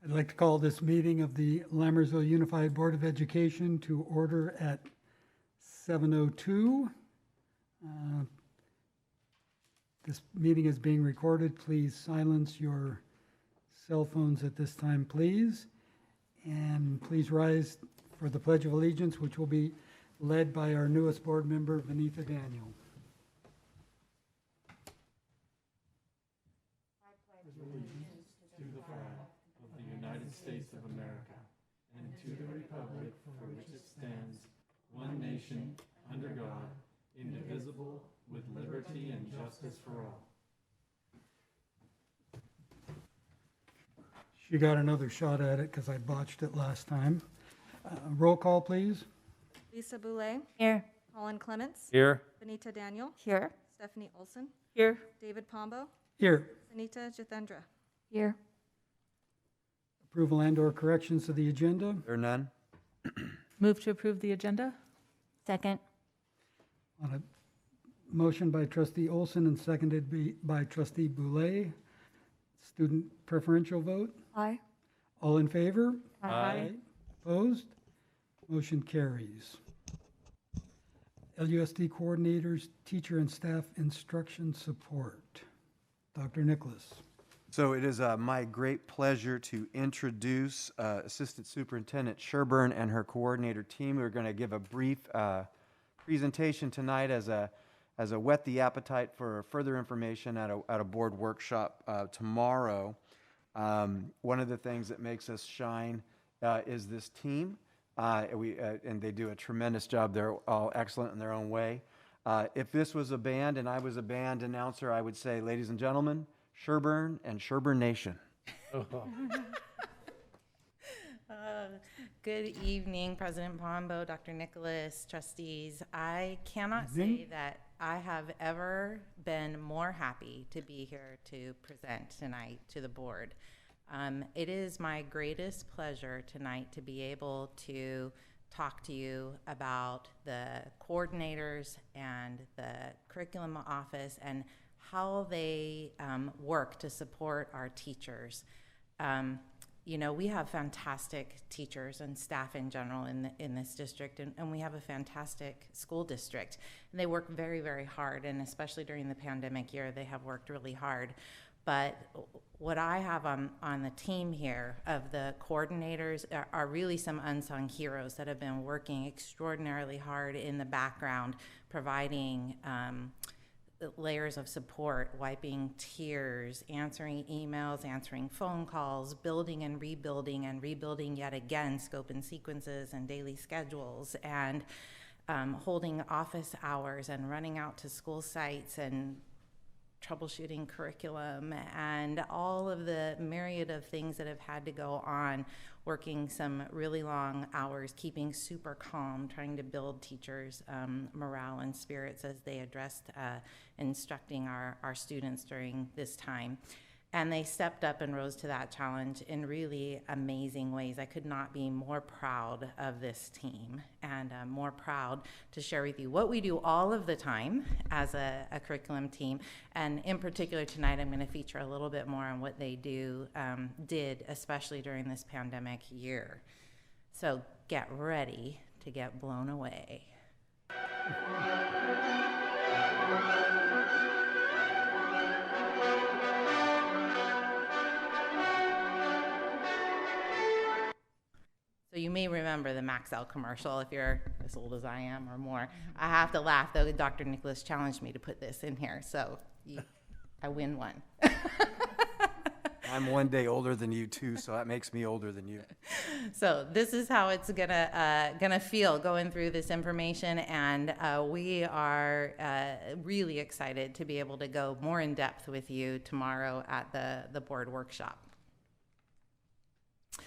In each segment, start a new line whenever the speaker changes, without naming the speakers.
I'd like to call this meeting of the Lammersville Unified Board of Education to order at 7:02. This meeting is being recorded. Please silence your cell phones at this time, please. And please rise for the Pledge of Allegiance, which will be led by our newest board member, Vanita Daniel.
To the flag of the United States of America and to the republic for which it stands, one nation, under God, indivisible, with liberty and justice for all.
She got another shot at it because I botched it last time. Roll call, please.
Lisa Boulay.
Here.
Colin Clements.
Here.
Benita Daniel.
Here.
Stephanie Olson.
Here.
David Pombo.
Here.
Sunita Jithendra.
Here.
Approval and/or corrections to the agenda.
There are none.
Move to approve the agenda. Second.
On a motion by trustee Olson and seconded by trustee Boulay. Student preferential vote.
Aye.
All in favor?
Aye.
Opposed? Motion carries. LUSD coordinators, teacher and staff instruction support. Dr. Nicholas.
So it is my great pleasure to introduce Assistant Superintendent Sherburne and her coordinator team. We're going to give a brief presentation tonight as a whet the appetite for further information at a board workshop tomorrow. One of the things that makes us shine is this team. And they do a tremendous job. They're all excellent in their own way. If this was a band and I was a band announcer, I would say, ladies and gentlemen, Sherburne and Sherburne Nation.
Good evening, President Pombo, Dr. Nicholas, trustees. I cannot say that I have ever been more happy to be here to present tonight to the board. It is my greatest pleasure tonight to be able to talk to you about the coordinators and the curriculum office and how they work to support our teachers. You know, we have fantastic teachers and staff in general in this district, and we have a fantastic school district. And they work very, very hard, and especially during the pandemic year, they have worked really hard. But what I have on the team here of the coordinators are really some unsung heroes that have been working extraordinarily hard in the background, providing layers of support, wiping tears, answering emails, answering phone calls, building and rebuilding yet again scope and sequences and daily schedules, and holding office hours and running out to school sites and troubleshooting curriculum and all of the myriad of things that have had to go on, working some really long hours, keeping super calm, trying to build teachers' morale and spirits as they addressed instructing our students during this time. And they stepped up and rose to that challenge in really amazing ways. I could not be more proud of this team, and more proud to share with you what we do all of the time as a curriculum team. And in particular tonight, I'm going to feature a little bit more on what they did, especially during this pandemic year. So get ready to get blown away. So you may remember the Maxell commercial if you're as old as I am or more. I have to laugh, though. Dr. Nicholas challenged me to put this in here, so I win one.
I'm one day older than you too, so that makes me older than you.
So this is how it's gonna feel going through this information, and we are really excited to be able to go more in depth with you tomorrow at the board workshop.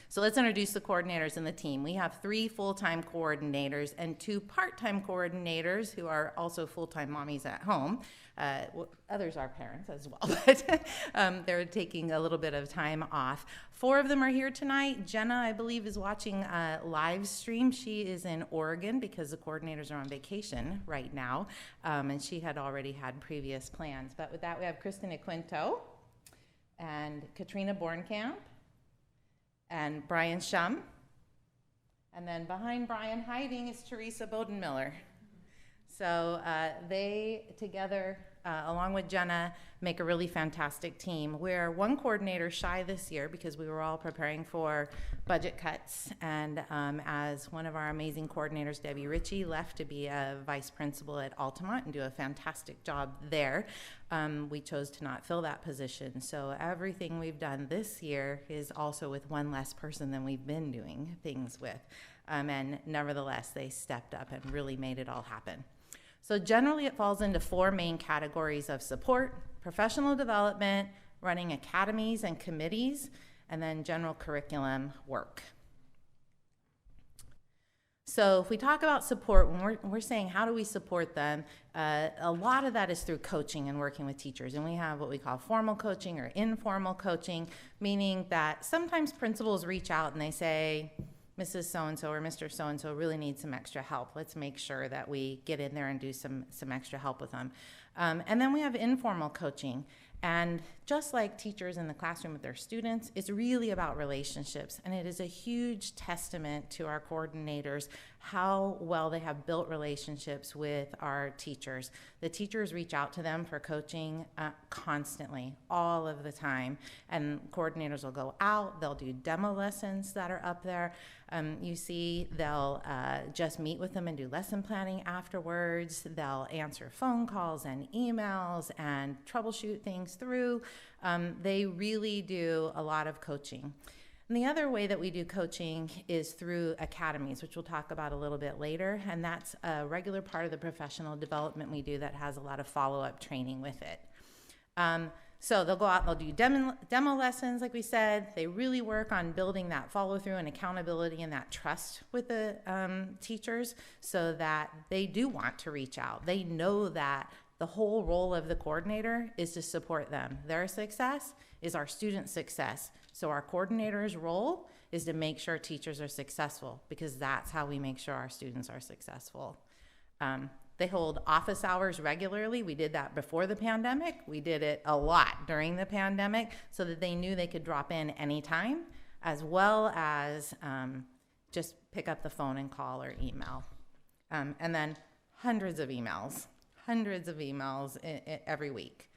So let's introduce the coordinators and the team. We have 3 full-time coordinators and 2 part-time coordinators who are also full-time mommies at home. Others are parents as well, but they're taking a little bit of time off. 4 of them are here tonight. Jenna, I believe, is watching a live stream. She is in Oregon because the coordinators are on vacation right now, and she had already had previous plans. But with that, we have Kristen Aquinto and Katrina Bornkamp, and Brian Shum. And then behind Brian, hiding, is Teresa Bodenmiller. So they together, along with Jenna, make a really fantastic team. We're one coordinator shy this year because we were all preparing for budget cuts. And as one of our amazing coordinators, Debbie Ritchie, left to be a vice principal at Altamont and do a fantastic job there, we chose to not fill that position. So everything we've done this year is also with one less person than we've been doing things with. And nevertheless, they stepped up and really made it all happen. So generally, it falls into 4 main categories of support: professional development, running academies and committees, and then general curriculum work. So if we talk about support, when we're saying how do we support them, a lot of that is through coaching and working with teachers. And we have what we call formal coaching or informal coaching, meaning that sometimes principals reach out and they say, Mrs. So-and-so or Mr. So-and-so really needs some extra help. Let's make sure that we get in there and do some extra help with them. And then we have informal coaching. And just like teachers in the classroom with their students, it's really about relationships. And it is a huge testament to our coordinators how well they have built relationships with our teachers. The teachers reach out to them for coaching constantly, all of the time. And coordinators will go out, they'll do demo lessons that are up there. You see, they'll just meet with them and do lesson planning afterwards. They'll answer phone calls and emails and troubleshoot things through. They really do a lot of coaching. And the other way that we do coaching is through academies, which we'll talk about a little bit later. And that's a regular part of the professional development we do that has a lot of follow-up training with it. So they'll go out and they'll do demo lessons, like we said. They really work on building that follow-through and accountability and that trust with the teachers so that they do want to reach out. They know that the whole role of the coordinator is to support them. Their success is our students' success. So our coordinator's role is to make sure teachers are successful, because that's how we make sure our students are successful. They hold office hours regularly. We did that before the pandemic. We did it a lot during the pandemic so that they knew they could drop in anytime, as well as just pick up the phone and call or email. And then hundreds of emails every week.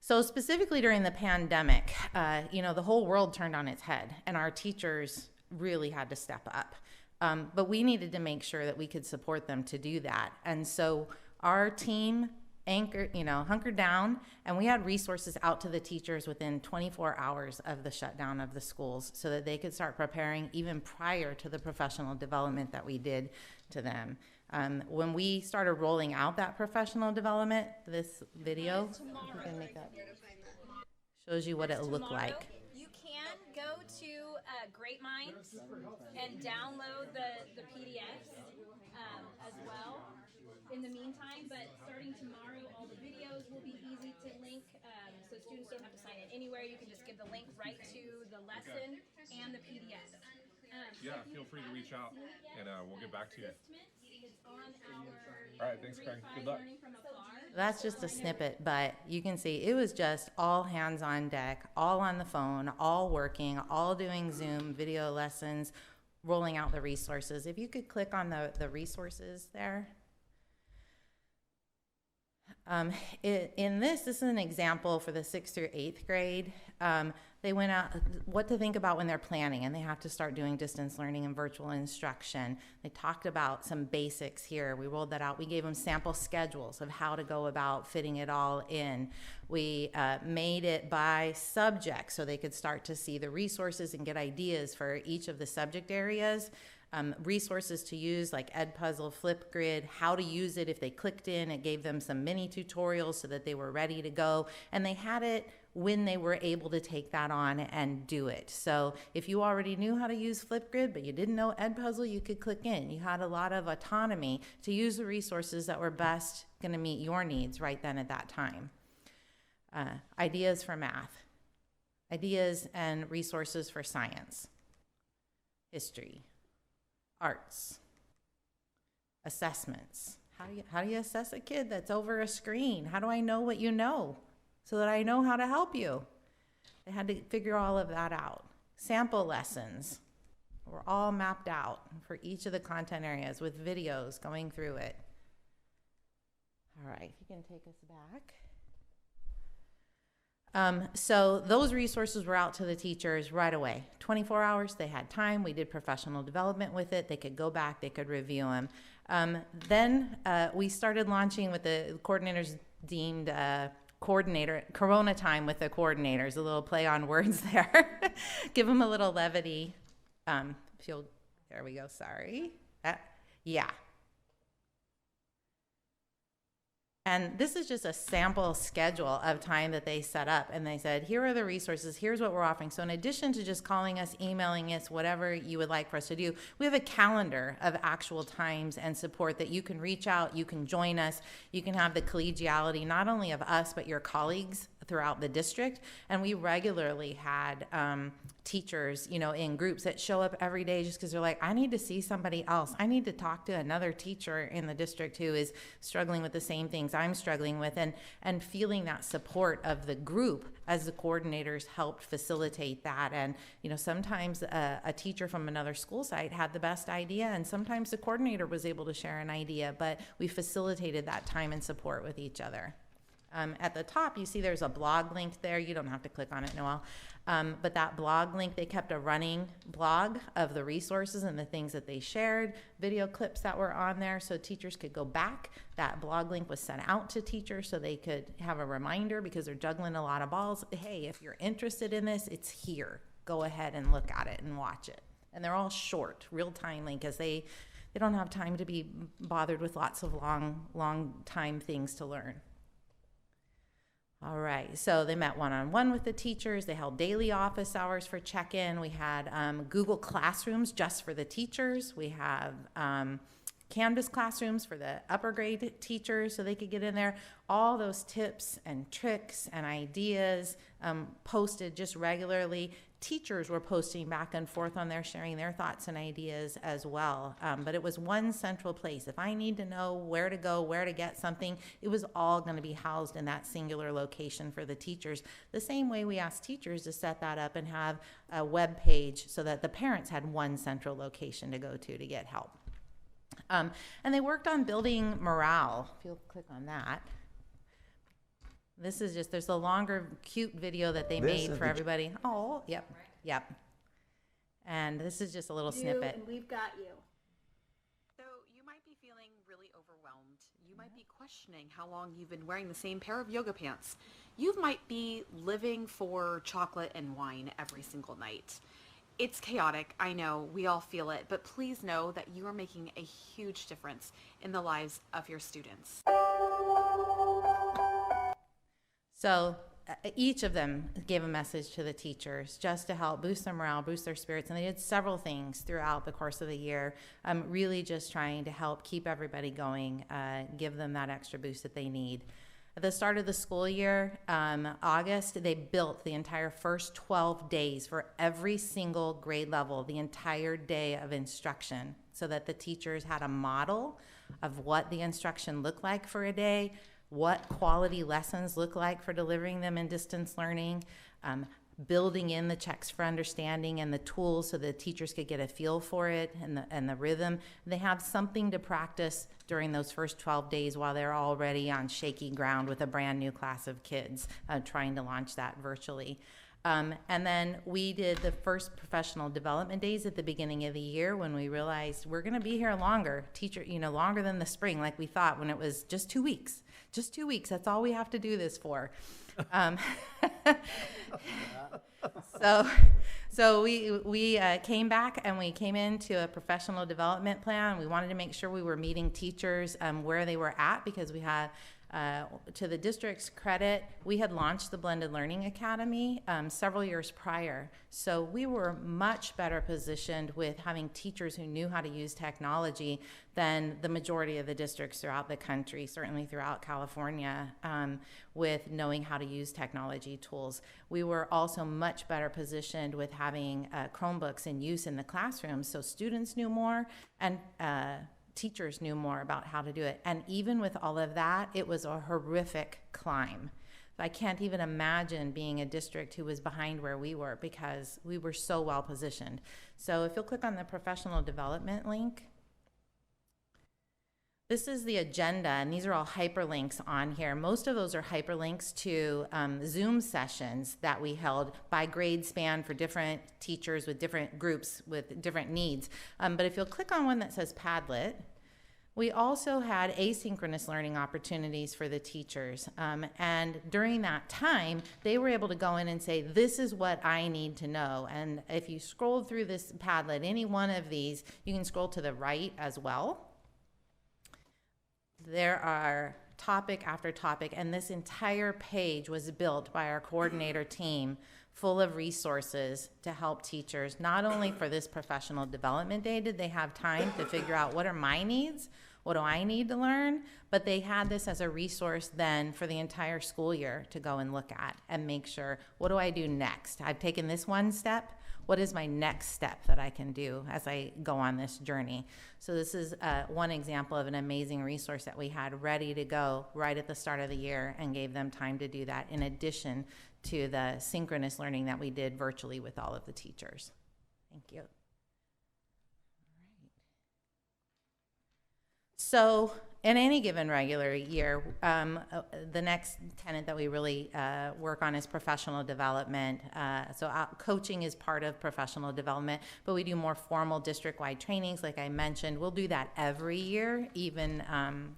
So specifically during the pandemic, the whole world turned on its head, and our teachers really had to step up. But we needed to make sure that we could support them to do that. And so our team hunkered down, and we had resources out to the teachers within 24 hours of the shutdown of the schools so that they could start preparing even prior to the professional development that we did to them. When we started rolling out that professional development, this video shows you what it looked like.
You can go to Great Minds and download the PDFs as well in the meantime, but starting tomorrow, all the videos will be easy to link, so students don't have to sign in anywhere. You can just give the link right to the lesson and the PDF.
Yeah, feel free to reach out, and we'll get back to you.
It's on our
All right, thanks, Craig. Good luck.
Learning from Afar.
That's just a snippet, but you can see it was just all hands on deck, all on the phone, all working, all doing Zoom video lessons, rolling out the resources. If you could click on the resources there. This is an example for the 6th through 8th grade. They went out what to think about when they're planning, and they have to start doing distance learning and virtual instruction. They talked about some basics here. We rolled that out. We gave them sample schedules of how to go about fitting it all in. We made it by subject so they could start to see the resources and get ideas for each of the subject areas. Resources to use like Edpuzzle, Flipgrid, how to use it if they clicked in. It gave them some mini tutorials so that they were ready to go. And they had it when they were able to take that on and do it. So if you already knew how to use Flipgrid, but you didn't know Edpuzzle, you could click in. You had a lot of autonomy to use the resources that were best going to meet your needs right then at that time. Ideas for math. Ideas and resources for science. History. Arts, assessments. How do you assess a kid that's over a screen? How do I know what you know so that I know how to help you? They had to figure all of that out. Sample lessons were all mapped out for each of the content areas with videos going through it. All right, you can take us back. So those resources were out to the teachers right away. 24 hours, they had time. We did professional development with it. They could go back, they could review them. Then we started launching with the coordinators deemed coordinator, Corona time with the coordinators, a little play on words there. Give them a little levity. There we go, sorry. Yeah. And this is just a sample schedule of time that they set up. And they said, here are the resources, here's what we're offering. So in addition to just calling us, emailing us, whatever you would like for us to do, we have a calendar of actual times and support that you can reach out, you can join us, you can have the collegiality, not only of us, but your colleagues throughout the district. And we regularly had teachers, you know, in groups that show up every day just because they're like, I need to see somebody else. I need to talk to another teacher in the district who is struggling with the same things I'm struggling with, and feeling that support of the group as the coordinators helped facilitate that. And, you know, sometimes a teacher from another school site had the best idea, and sometimes the coordinator was able to share an idea, but we facilitated that time and support with each other. At the top, you see there's a blog link there. You don't have to click on it, Noel. But that blog link, they kept a running blog of the resources and the things that they shared, video clips that were on there so teachers could go back. That blog link was sent out to teachers so they could have a reminder because they're juggling a lot of balls. Hey, if you're interested in this, it's here. Go ahead and look at it and watch it. And they're all short, real-time link, because they don't have time to be bothered with lots of long time things to learn. All right, so they met one-on-one with the teachers. They held daily office hours for check-in. We had Google Classrooms just for the teachers. We have Canvas classrooms for the upper grade teachers so they could get in there. All those tips and tricks and ideas posted just regularly. Teachers were posting back and forth on there, sharing their thoughts and ideas as well. But it was one central place. If I need to know where to go, where to get something, it was all going to be housed in that singular location for the teachers. The same way we asked teachers to set that up and have a web page so that the parents had one central location to go to get help. And they worked on building morale. If you'll click on that. This is just, there's a longer, cute video that they made for everybody. Oh, yep, yep. And this is just a little snippet.
And we've got you.
So you might be feeling really overwhelmed. You might be questioning how long you've been wearing the same pair of yoga pants. You might be living for chocolate and wine every single night. It's chaotic, I know, we all feel it, but please know that you are making a huge difference in the lives of your students.
So each of them gave a message to the teachers just to help boost their morale, boost their spirits, and they did several things throughout the course of the year, really just trying to help keep everybody going, give them that extra boost that they need. At the start of the school year, August, they built the entire first 12 days for every single grade level, the entire day of instruction, so that the teachers had a model of what the instruction looked like for a day, what quality lessons look like for delivering them in distance learning, building in the checks for understanding and the tools so the teachers could get a feel for it and the rhythm. They have something to practice during those first 12 days while they're already on shaky ground with a brand new class of kids trying to launch that virtually. And then we did the first professional development days at the beginning of the year when we realized we're going to be here longer, longer than the spring, like we thought when it was just 2 weeks. Just 2 weeks. That's all we have to do this for. So we came back and we came into a professional development plan. We wanted to make sure we were meeting teachers where they were at, because we had, to the district's credit, we had launched the Blended Learning Academy several years prior. So we were much better positioned with having teachers who knew how to use technology than the majority of the districts throughout the country, certainly throughout California, with knowing how to use technology tools. We were also much better positioned with having Chromebooks in use in the classrooms, so students knew more and teachers knew more about how to do it. And even with all of that, it was a horrific climb. I can't even imagine being a district who was behind where we were because we were so well positioned. So if you'll click on the professional development link, this is the agenda, and these are all hyperlinks on here. Most of those are hyperlinks to Zoom sessions that we held by grade span for different teachers with different groups with different needs. But if you'll click on one that says Padlet, we also had asynchronous learning opportunities for the teachers. And during that time, they were able to go in and say, this is what I need to know. And if you scroll through this Padlet, any one of these, you can scroll to the right as well. There are topic after topic, and this entire page was built by our coordinator team, full of resources to help teachers. Not only for this professional development day did they have time to figure out what are my needs, what do I need to learn, but they had this as a resource then for the entire school year to go and look at and make sure, what do I do next? I've taken this one step. What is my next step that I can do as I go on this journey? So this is one example of an amazing resource that we had ready to go right at the start of the year and gave them time to do that in addition to the synchronous learning that we did virtually with all of the teachers. Thank you. All right. So in any given regular year, the next tenet that we really work on is professional development. Coaching is part of professional development, but we do more formal district-wide trainings, like I mentioned. We'll do that every year, even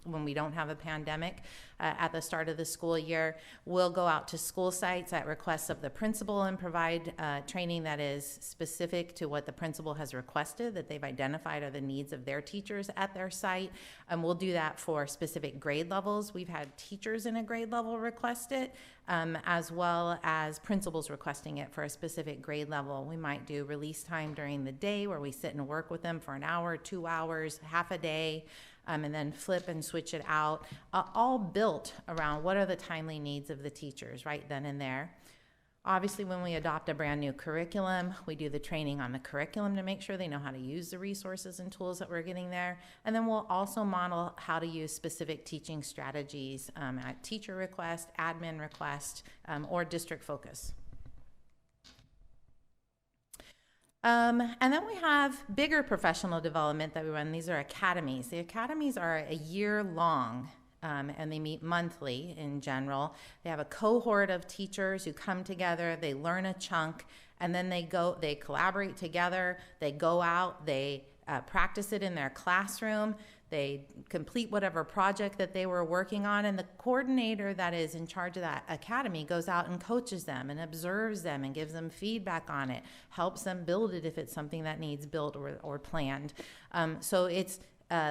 when we don't have a pandemic. At the start of the school year, we'll go out to school sites at requests of the principal and provide training that is specific to what the principal has requested, that they've identified are the needs of their teachers at their site. And we'll do that for specific grade levels. We've had teachers in a grade level request it, as well as principals requesting it for a specific grade level. We might do release time during the day where we sit and work with them for an hour, 2 hours, half a day, and then flip and switch it out, all built around what are the timely needs of the teachers right then and there. Obviously, when we adopt a brand new curriculum, we do the training on the curriculum to make sure they know how to use the resources and tools that we're getting there. And then we'll also model how to use specific teaching strategies at teacher request, admin request, or district focus. And then we have bigger professional development that we run. These are academies. The academies are a year long. And they meet monthly in general. They have a cohort of teachers who come together, they learn a chunk, and then they collaborate together, they go out, they practice it in their classroom, they complete whatever project that they were working on, and the coordinator that is in charge of that academy goes out and coaches them and observes them and gives them feedback on it, helps them build it if it's something that needs built or planned. So it's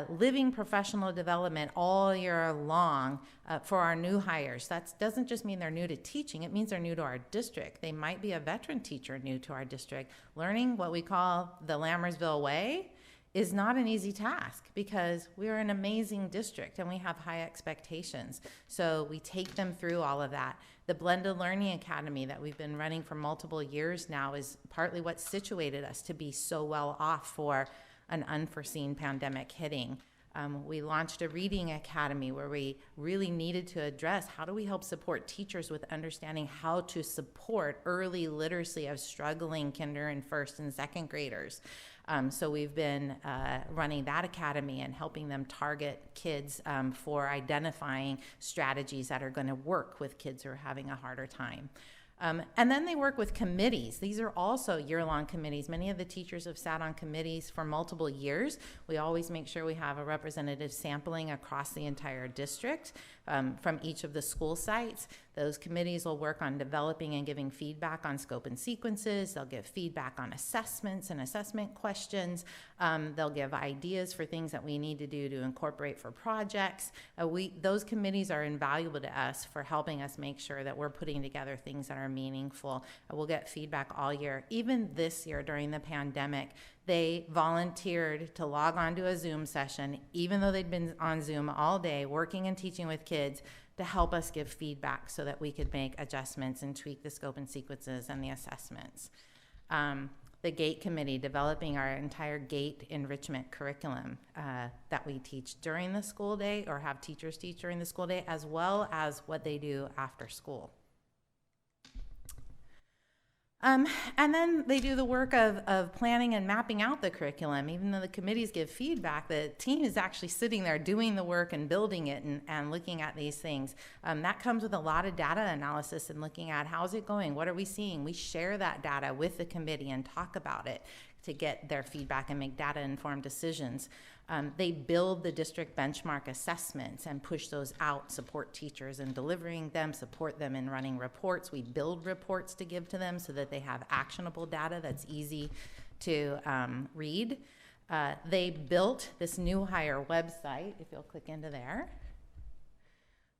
living professional development all year long for our new hires. That doesn't just mean they're new to teaching, it means they're new to our district. They might be a veteran teacher new to our district. Learning what we call the Lammersville way is not an easy task because we're an amazing district and we have high expectations. So we take them through all of that. The Blended Learning Academy that we've been running for multiple years now is partly what situated us to be so well off for an unforeseen pandemic hitting. We launched a reading academy where we really needed to address how do we help support teachers with understanding how to support early literacy of struggling kinder and first and second graders. So we've been running that academy and helping them target kids for identifying strategies that are going to work with kids who are having a harder time. And then they work with committees. These are also year-long committees. Many of the teachers have sat on committees for multiple years. We always make sure we have a representative sampling across the entire district from each of the school sites. Those committees will work on developing and giving feedback on scope and sequences. They'll give feedback on assessments and assessment questions. They'll give ideas for things that we need to do to incorporate for projects. Those committees are invaluable to us for helping us make sure that we're putting together things that are meaningful. We'll get feedback all year. Even this year during the pandemic, they volunteered to log on to a Zoom session, even though they'd been on Zoom all day working and teaching with kids, to help us give feedback so that we could make adjustments and tweak the scope and sequences and the assessments. the GATE committee, developing our entire GATE enrichment curriculum that we teach during the school day or have teachers teach during the school day, as well as what they do after school. And then they do the work of planning and mapping out the curriculum. Even though the committees give feedback, the team is actually sitting there doing the work and building it and looking at these things. That comes with a lot of data analysis and looking at how's it going, what are we seeing. We share that data with the committee and talk about it to get their feedback and make data-informed decisions. They build the district benchmark assessments and push those out, support teachers in delivering them, support them in running reports. We build reports to give to them so that they have actionable data that's easy to read. They built this new hire website, if you'll click into there.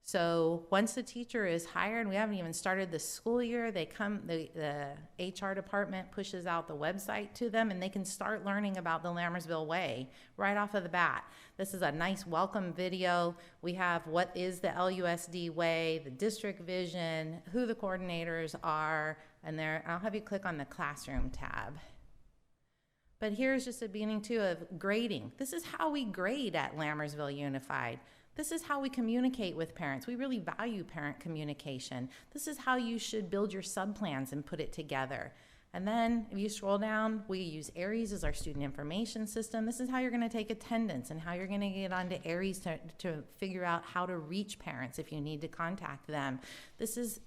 So once the teacher is hired, we haven't even started the school year, they come, the HR department pushes out the website to them and they can start learning about the Lammersville Way right off of the bat. This is a nice welcome video. We have what is the LUSD Way, the district vision, who the coordinators are, and I'll have you click on the classroom tab. But here's just a beginning too of grading. This is how we grade at Lammersville Unified. This is how we communicate with parents. We really value parent communication. This is how you should build your sub-plans and put it together. And then if you scroll down, we use Aries as our student information system. This is how you're gonna take attendance and how you're gonna get onto Aries to figure out how to reach parents if you need to contact them. This is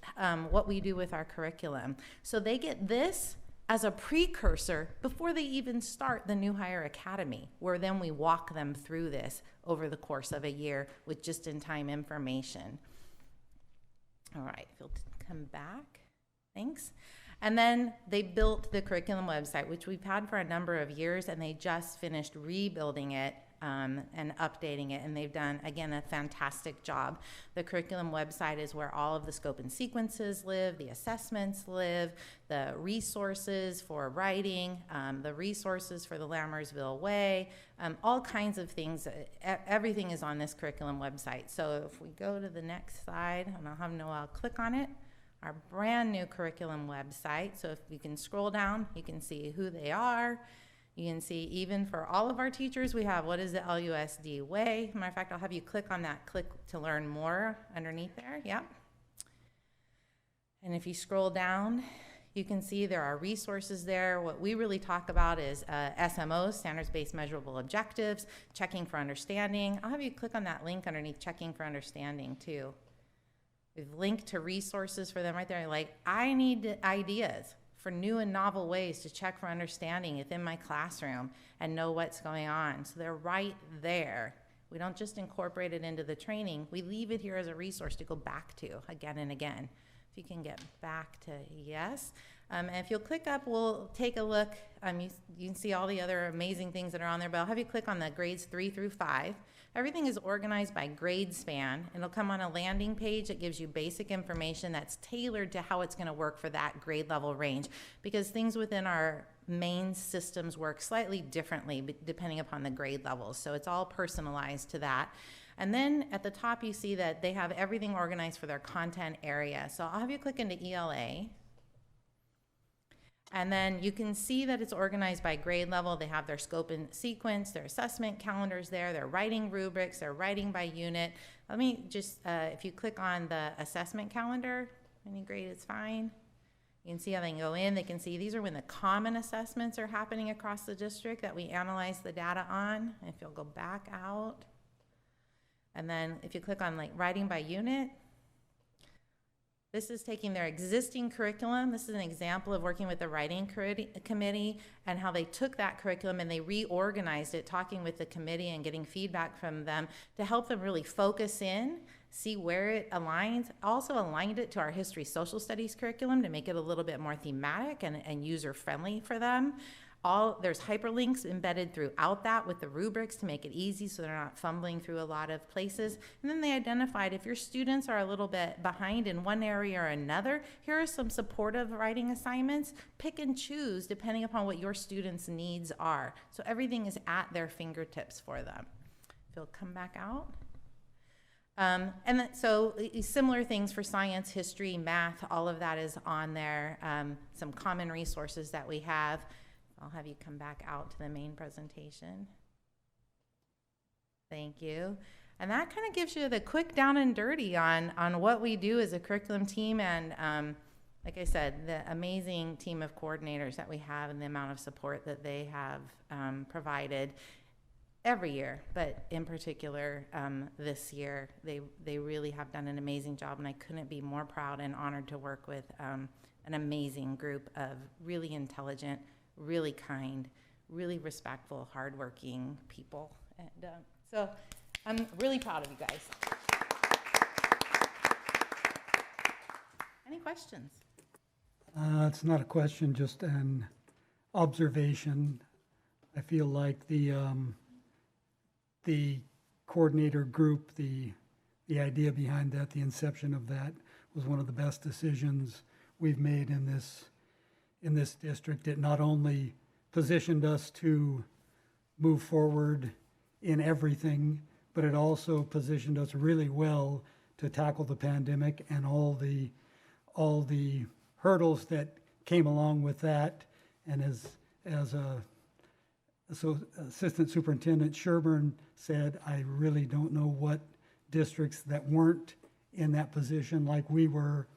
what we do with our curriculum. So they get this as a precursor before they even start the New Hire Academy, where then we walk them through this over the course of a year with just-in-time information. All right, if you'll come back, thanks. And then they built the curriculum website, which we've had for a number of years, and they just finished rebuilding it and updating it, and they've done, again, a fantastic job. The curriculum website is where all of the scope and sequences live, the assessments live, the resources for writing, the resources for the Lammersville Way, all kinds of things. Everything is on this curriculum website. So if we go to the next slide, and I'll have Noel click on it, our brand new curriculum website. So if you can scroll down, you can see who they are. You can see even for all of our teachers, we have what is the LUSD Way. Matter of fact, I'll have you click on that, click to learn more underneath there, yep. And if you scroll down, you can see there are resources there. What we really talk about is SMOs, Standards-Based Measurable Objectives, checking for understanding. I'll have you click on that link underneath checking for understanding too. We've linked to resources for them right there. Like, I need ideas for new and novel ways to check for understanding within my classroom and know what's going on. So they're right there. We don't just incorporate it into the training, we leave it here as a resource to go back to again and again. If you can get back to yes. And if you'll click up, we'll take a look. You can see all the other amazing things that are on there, but I'll have you click on the grades 3 through 5. Everything is organized by grade span. It'll come on a landing page that gives you basic information that's tailored to how it's going to work for that grade level range, because things within our main systems work slightly differently depending upon the grade levels. So it's all personalized to that. And then at the top, you see that they have everything organized for their content area. So I'll have you click into ELA. And then you can see that it's organized by grade level. They have their scope and sequence, their assessment calendars there, their writing rubrics, their writing by unit. Let me just, if you click on the assessment calendar, any grade is fine. You can see how they can go in. They can see these are when the common assessments are happening across the district that we analyze the data on. If you'll go back out. And then if you click on like writing by unit, this is taking their existing curriculum. This is an example of working with the writing committee and how they took that curriculum and they reorganized it, talking with the committee and getting feedback from them to help them really focus in, see where it aligns. Also aligned it to our history social studies curriculum to make it a little bit more thematic and user-friendly for them. There's hyperlinks embedded throughout that with the rubrics to make it easy so they're not fumbling through a lot of places. And then they identified if your students are a little bit behind in one area or another, here are some supportive writing assignments. Pick and choose depending upon what your students' needs are. So everything is at their fingertips for them. If you'll come back out. So similar things for science, history, math, all of that is on there. Some common resources that we have. I'll have you come back out to the main presentation. Thank you. And that kind of gives you the quick down and dirty on what we do as a curriculum team, and like I said, the amazing team of coordinators that we have and the amount of support that they have provided every year, but in particular this year. They really have done an amazing job, and I couldn't be more proud and honored to work with an amazing group of really intelligent, really kind, really respectful, hardworking people. And so I'm really proud of you guys. Any questions?
It's not a question, just an observation. I feel like the coordinator group, the idea behind that, the inception of that, was one of the best decisions we've made in this district. It not only positioned us to move forward in everything, but it also positioned us really well to tackle the pandemic and all the hurdles that came along with that. And so Assistant Superintendent Sherburne said, I really don't know what districts that weren't in that position like we were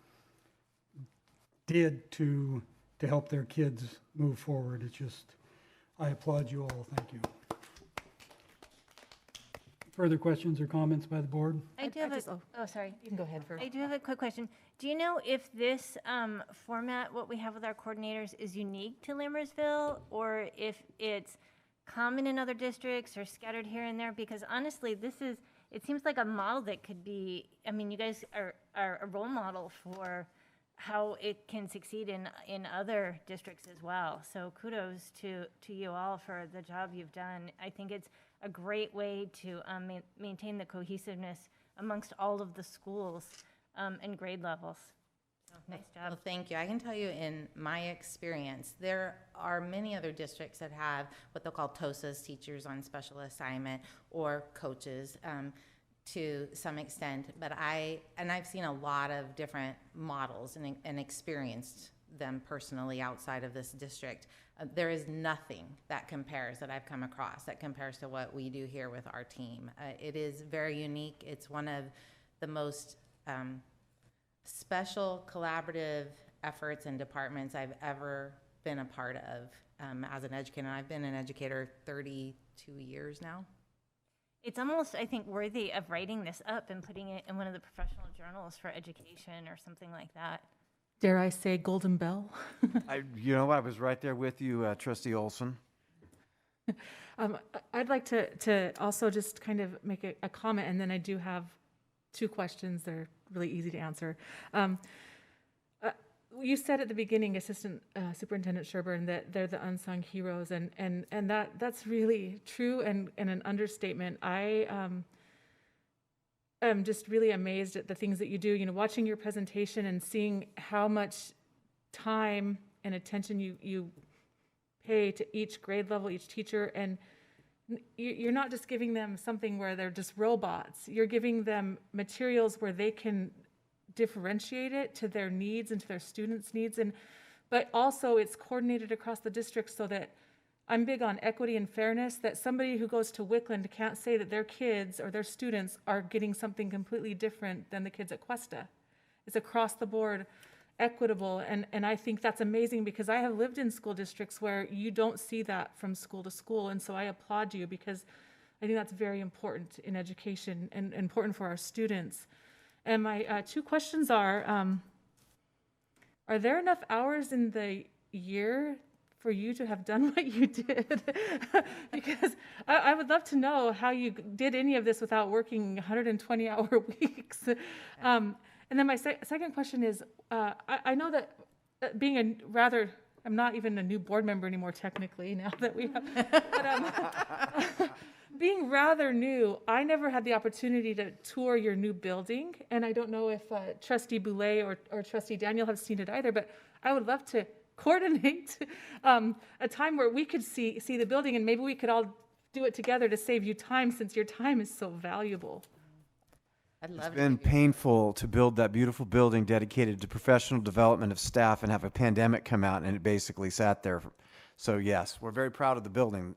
did to help their kids move forward. It's just, I applaud you all. Thank you. Further questions or comments by the board?
I do have sorry.
You can go ahead first.
I do have a quick question. Do you know if this format, what we have with our coordinators, is unique to Lammersville, or if it's common in other districts or scattered here and there? Because honestly, it seems like a model that could be, I mean, you guys are a role model for how it can succeed in other districts as well. So kudos to you all for the job you've done. I think it's a great way to maintain the cohesiveness amongst all of the schools and grade levels. So, nice job.
Well, thank you. I can tell you in my experience, there are many other districts that have what they'll call TOSAs, teachers on special assignment, or coaches to some extent. But I've seen a lot of different models and experienced them personally outside of this district. There is nothing that compares that I've come across that compares to what we do here with our team. It is very unique. It's one of the most special collaborative efforts and departments I've ever been a part of as an educator. And I've been an educator 32 years now.
It's almost, I think, worthy of writing this up and putting it in one of the professional journals for education or something like that.
Dare I say Golden Bell?
You know, I was right there with you, Trustee Olson.
I'd like to also just kind of make a comment, and then I do have two questions. They're really easy to answer. You said at the beginning, Assistant Superintendent Sherburne, that they're the unsung heroes, and that's really true and an understatement. I'm just really amazed at the things that you do. You know, watching your presentation and seeing how much time and attention you pay to each grade level, each teacher, and you're not just giving them something where they're just robots. You're giving them materials where they can differentiate it to their needs and to their students' needs, but also it's coordinated across the district so that I'm big on equity and fairness, that somebody who goes to Wickland can't say that their kids or their students are getting something completely different than the kids at Cuesta. It's across the board equitable, and I think that's amazing because I have lived in school districts where you don't see that from school to school, and so I applaud you because I think that's very important in education and important for our students. And my two questions are there enough hours in the year for you to have done what you did? Because I would love to know how you did any of this without working 120-hour weeks. And then my second question is, I know that being I'm not even a new board member anymore technically now that we have, but being rather new, I never had the opportunity to tour your new building, and I don't know if Trustee Boulay or Trustee Daniel have seen it either, but I would love to coordinate a time where we could see the building, and maybe we could all do it together to save you time, since your time is so valuable.
It's been painful to build that beautiful building dedicated to professional development of staff and have a pandemic come out and it basically sat there. So yes, we're very proud of the building.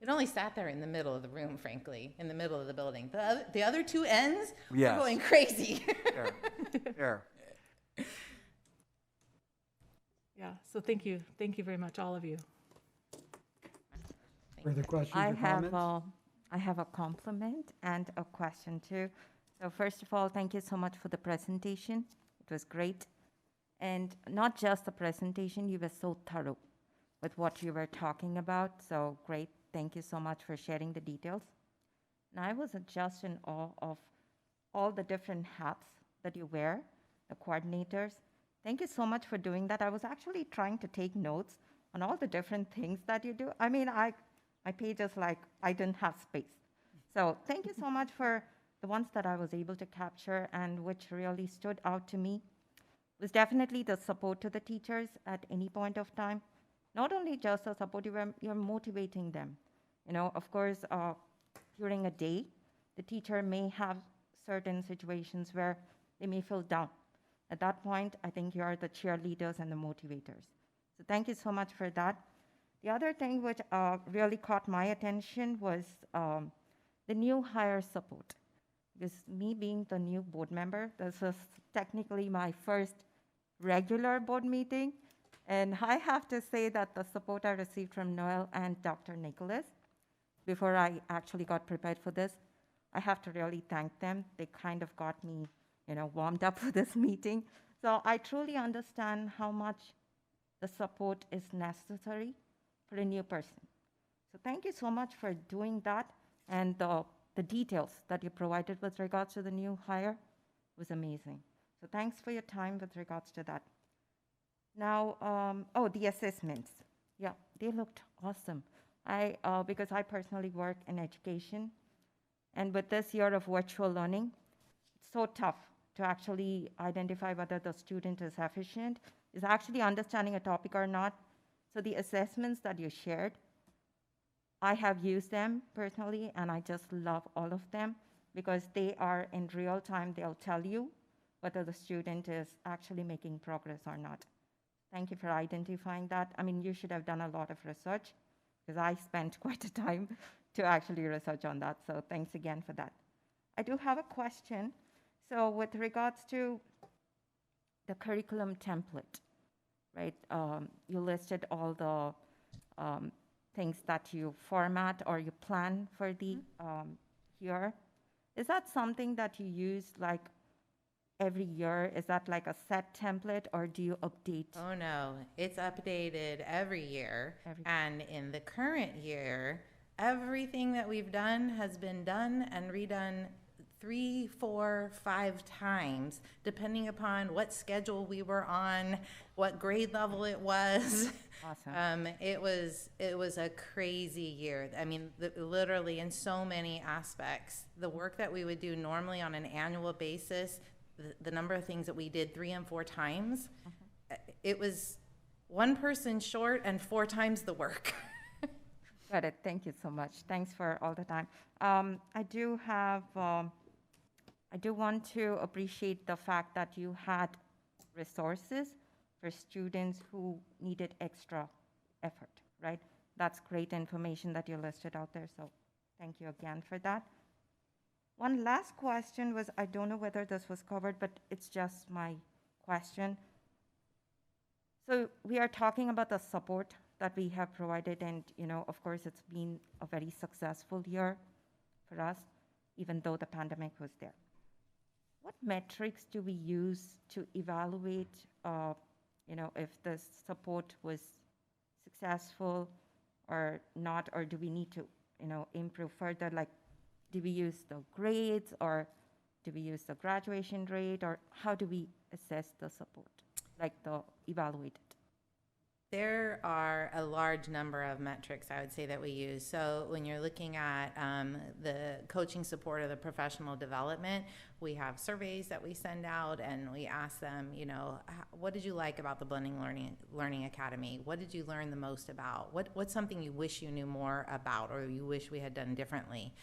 It only sat there in the middle of the room, frankly, in the middle of the building. The other two ends
Yes.
were going crazy.
Fair. Fair.
Yeah, so thank you very much, all of you.
Further questions
I
or
have,
comments?
I have a compliment and a question too. So first of all, thank you so much for the presentation. It was great. And not just the presentation, you were so thorough with what you were talking about. So great. Thank you so much for sharing the details. And I was just in awe of all the different hats that you wear, the coordinators. Thank you so much for doing that. I was actually trying to take notes on all the different things that you do. I mean, my page is like, I didn't have space. So thank you so much for the ones that I was able to capture, and which really stood out to me was definitely the support to the teachers at any point of time. Not only just the support, you're motivating them. You know, of course, during a day, the teacher may have certain situations where they may feel down. At that point, I think you are the cheerleaders and the motivators. So thank you so much for that. The other thing which really caught my attention was the new hire support. Because me being the new board member, this is technically my first regular board meeting. And I have to say that the support I received from Noel and Dr. Nicholas, before I actually got prepared for this, I have to really thank them. They kind of got me, warmed up for this meeting. So I truly understand how much the support is necessary for a new person. So thank you so much for doing that. And the details that you provided with regards to the new hire was amazing. So thanks for your time with regards to that. Now, the assessments. Yeah, they looked awesome. Because I personally work in education, and with this year of virtual learning, it's so tough to actually identify whether the student is efficient, is actually understanding a topic or not. So the assessments that you shared, I have used them personally, and I just love all of them because they are in real time. They'll tell you whether the student is actually making progress or not. Thank you for identifying that. I mean, you should have done a lot of research because I spent quite a time to actually research on that. So thanks again for that. I do have a question. So with regards to the curriculum template, right? You listed all the things that you format or you plan for the year. Is that something that you use like every year? Is that like a set template, or do you update?
Oh no, it's updated every year. And in the current year, everything that we've done has been done and redone 3, 4, 5 times, depending upon what schedule we were on, what grade level it was.
Awesome.
It was a crazy year. I mean, literally in so many aspects. The work that we would do normally on an annual basis, the number of things that we did 3 and 4 times, it was one person short and 4 times the work.
Got it. Thank you so much. Thanks for all the time. I do want to appreciate the fact that you had resources for students who needed extra effort, right? That's great information that you listed out there. So thank you again for that. One last question was, I don't know whether this was covered, but it's just my question. So we are talking about the support that we have provided, and of course it's been a very successful year for us, even though the pandemic was there. What metrics do we use to evaluate if the support was successful or not, or do we need to improve further? Like, do we use the grades, or do we use the graduation rate, or how do we assess the support, like the evaluate it?
There are a large number of metrics, I would say, that we use. So when you're looking at the coaching support or the professional development, we have surveys that we send out, and we ask them, what did you like about the Blending Learning Academy? What did you learn the most about? What's something you wish you knew more about, or you wish we had done differently?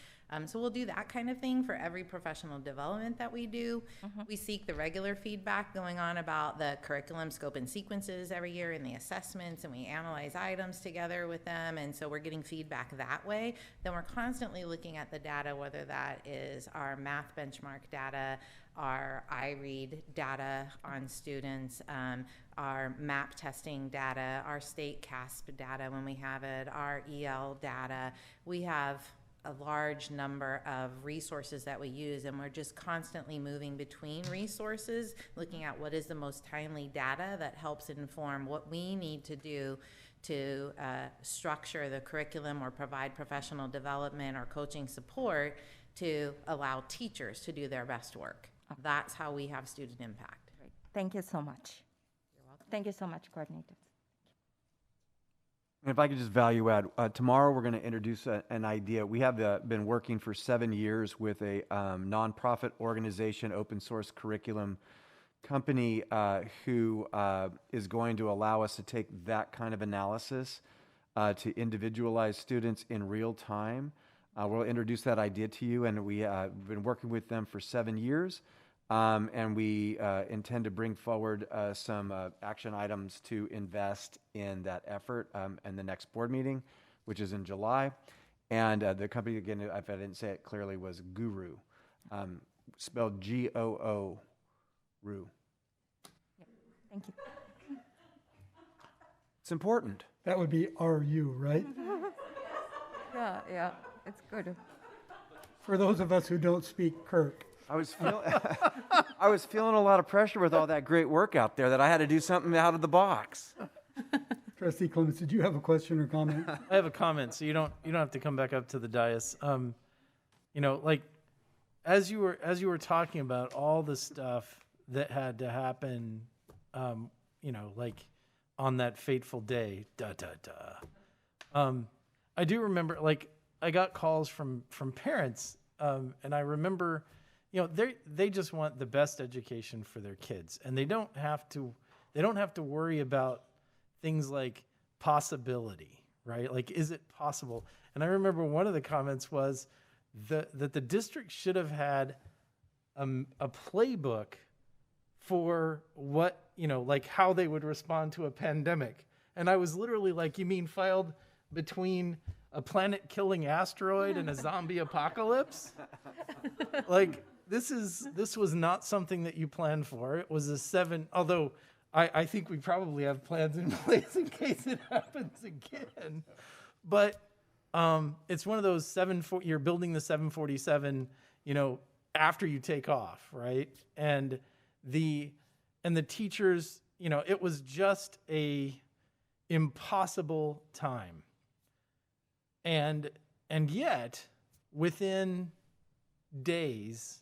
So we'll do that kind of thing for every professional development that we do. We seek the regular feedback going on about the curriculum scope and sequences every year and the assessments, and we analyze items together with them. And so we're getting feedback that way. Then we're constantly looking at the data, whether that is our math benchmark data, our iRead data on students, our MAP testing data, our state CASP data when we have it, our EL data. We have a large number of resources that we use, and we're just constantly moving between resources, looking at what is the most timely data that helps inform what we need to do to structure the curriculum or provide professional development or coaching support to allow teachers to do their best work. That's how we have student impact.
Thank you so much.
You're welcome.
Thank you so much, coordinators.
And if I could just value add, tomorrow we're going to introduce an idea. We have been working for 7 years with a nonprofit organization, open source curriculum company who is going to allow us to take that kind of analysis to individualize students in real time. We'll introduce that idea to you, and we've been working with them for 7 years. And we intend to bring forward some action items to invest in that effort in the next board meeting, which is in July. And the company, again, if I didn't say it clearly, was Guru, spelled G-O-O, Ru.
Thank you.
It's important.
That would be RU, right?
Yeah, it's good.
For those of us who don't speak Kirk.
I was feeling a lot of pressure with all that great work out there that I had to do something out of the box.
Trustee Clements, did you have a question or comment?
I have a comment, so you don't have to come back up to the dais. Like as you were talking about all the stuff that had to happen, like on that fateful day, I do remember, like, I got calls from parents, and I remember, they just want the best education for their kids, and they don't have to worry about things like possibility, right? Like, is it possible? And I remember one of the comments was that the district should have had a playbook for what, like how they would respond to a pandemic. And I was literally like, you mean filed between a planet-killing asteroid and a zombie apocalypse? Like, this was not something that you planned for. It was although I think we probably have plans in place in case it happens again. But it's one of those you're building the 747, after you take off, right? And the teachers, it was just a impossible time. And yet, within days,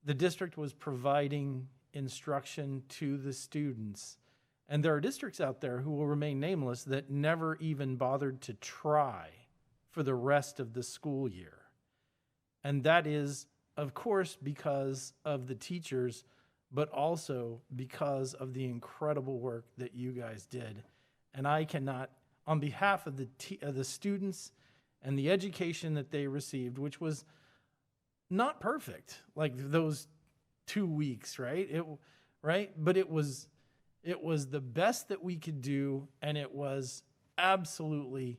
the district was providing instruction to the students. And there are districts out there who will remain nameless that never even bothered to try for the rest of the school year. And that is, of course, because of the teachers, but also because of the incredible work that you guys did. And I cannot, on behalf of the students and the education that they received, which was not perfect, like those 2 weeks, right? But it was the best that we could do, and it was absolutely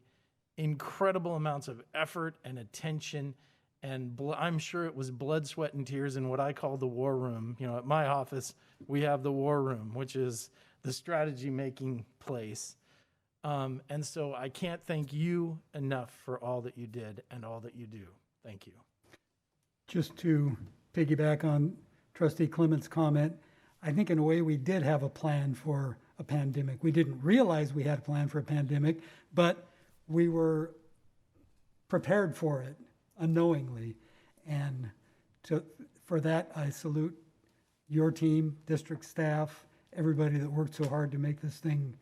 incredible amounts of effort and attention, and I'm sure it was blood, sweat, and tears in what I call the war room. At my office, we have the war room, which is the strategy-making place. And so I can't thank you enough for all that you did and all that you do. Thank you.
Just to piggyback on Trustee Clements' comment, I think in a way we did have a plan for a pandemic. We didn't realize we had a plan for a pandemic, but we were prepared for it unknowingly. And for that, I salute your team, district staff, everybody that worked so hard to make this thing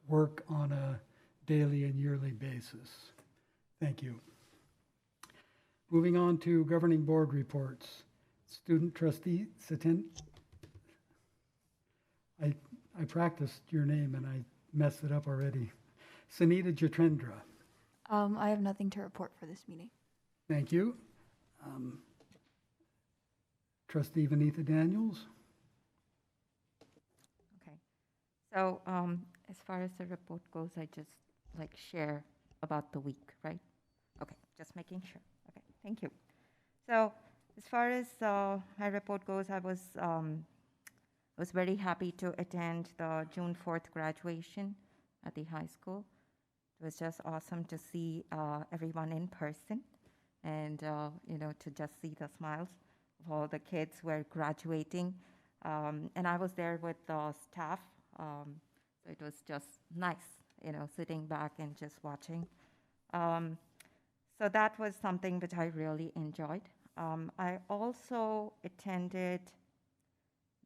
work on a daily and yearly basis. Thank you. Moving on to governing board reports. Student trustee Satin. I practiced your name and I messed it up already. Sanita Jatendra.
I have nothing to report for this meeting.
Thank you. Trustee Vanitha Daniels?
Okay. So, as far as the report goes, I just like share about the week, right? Okay, just making sure. Okay, thank you. So, as far as my report goes, I was very happy to attend the June 4th graduation at the high school. It was just awesome to see everyone in person and, to just see the smiles of all the kids who were graduating. And I was there with the staff, so it was just nice, sitting back and just watching. So that was something which I really enjoyed. I also attended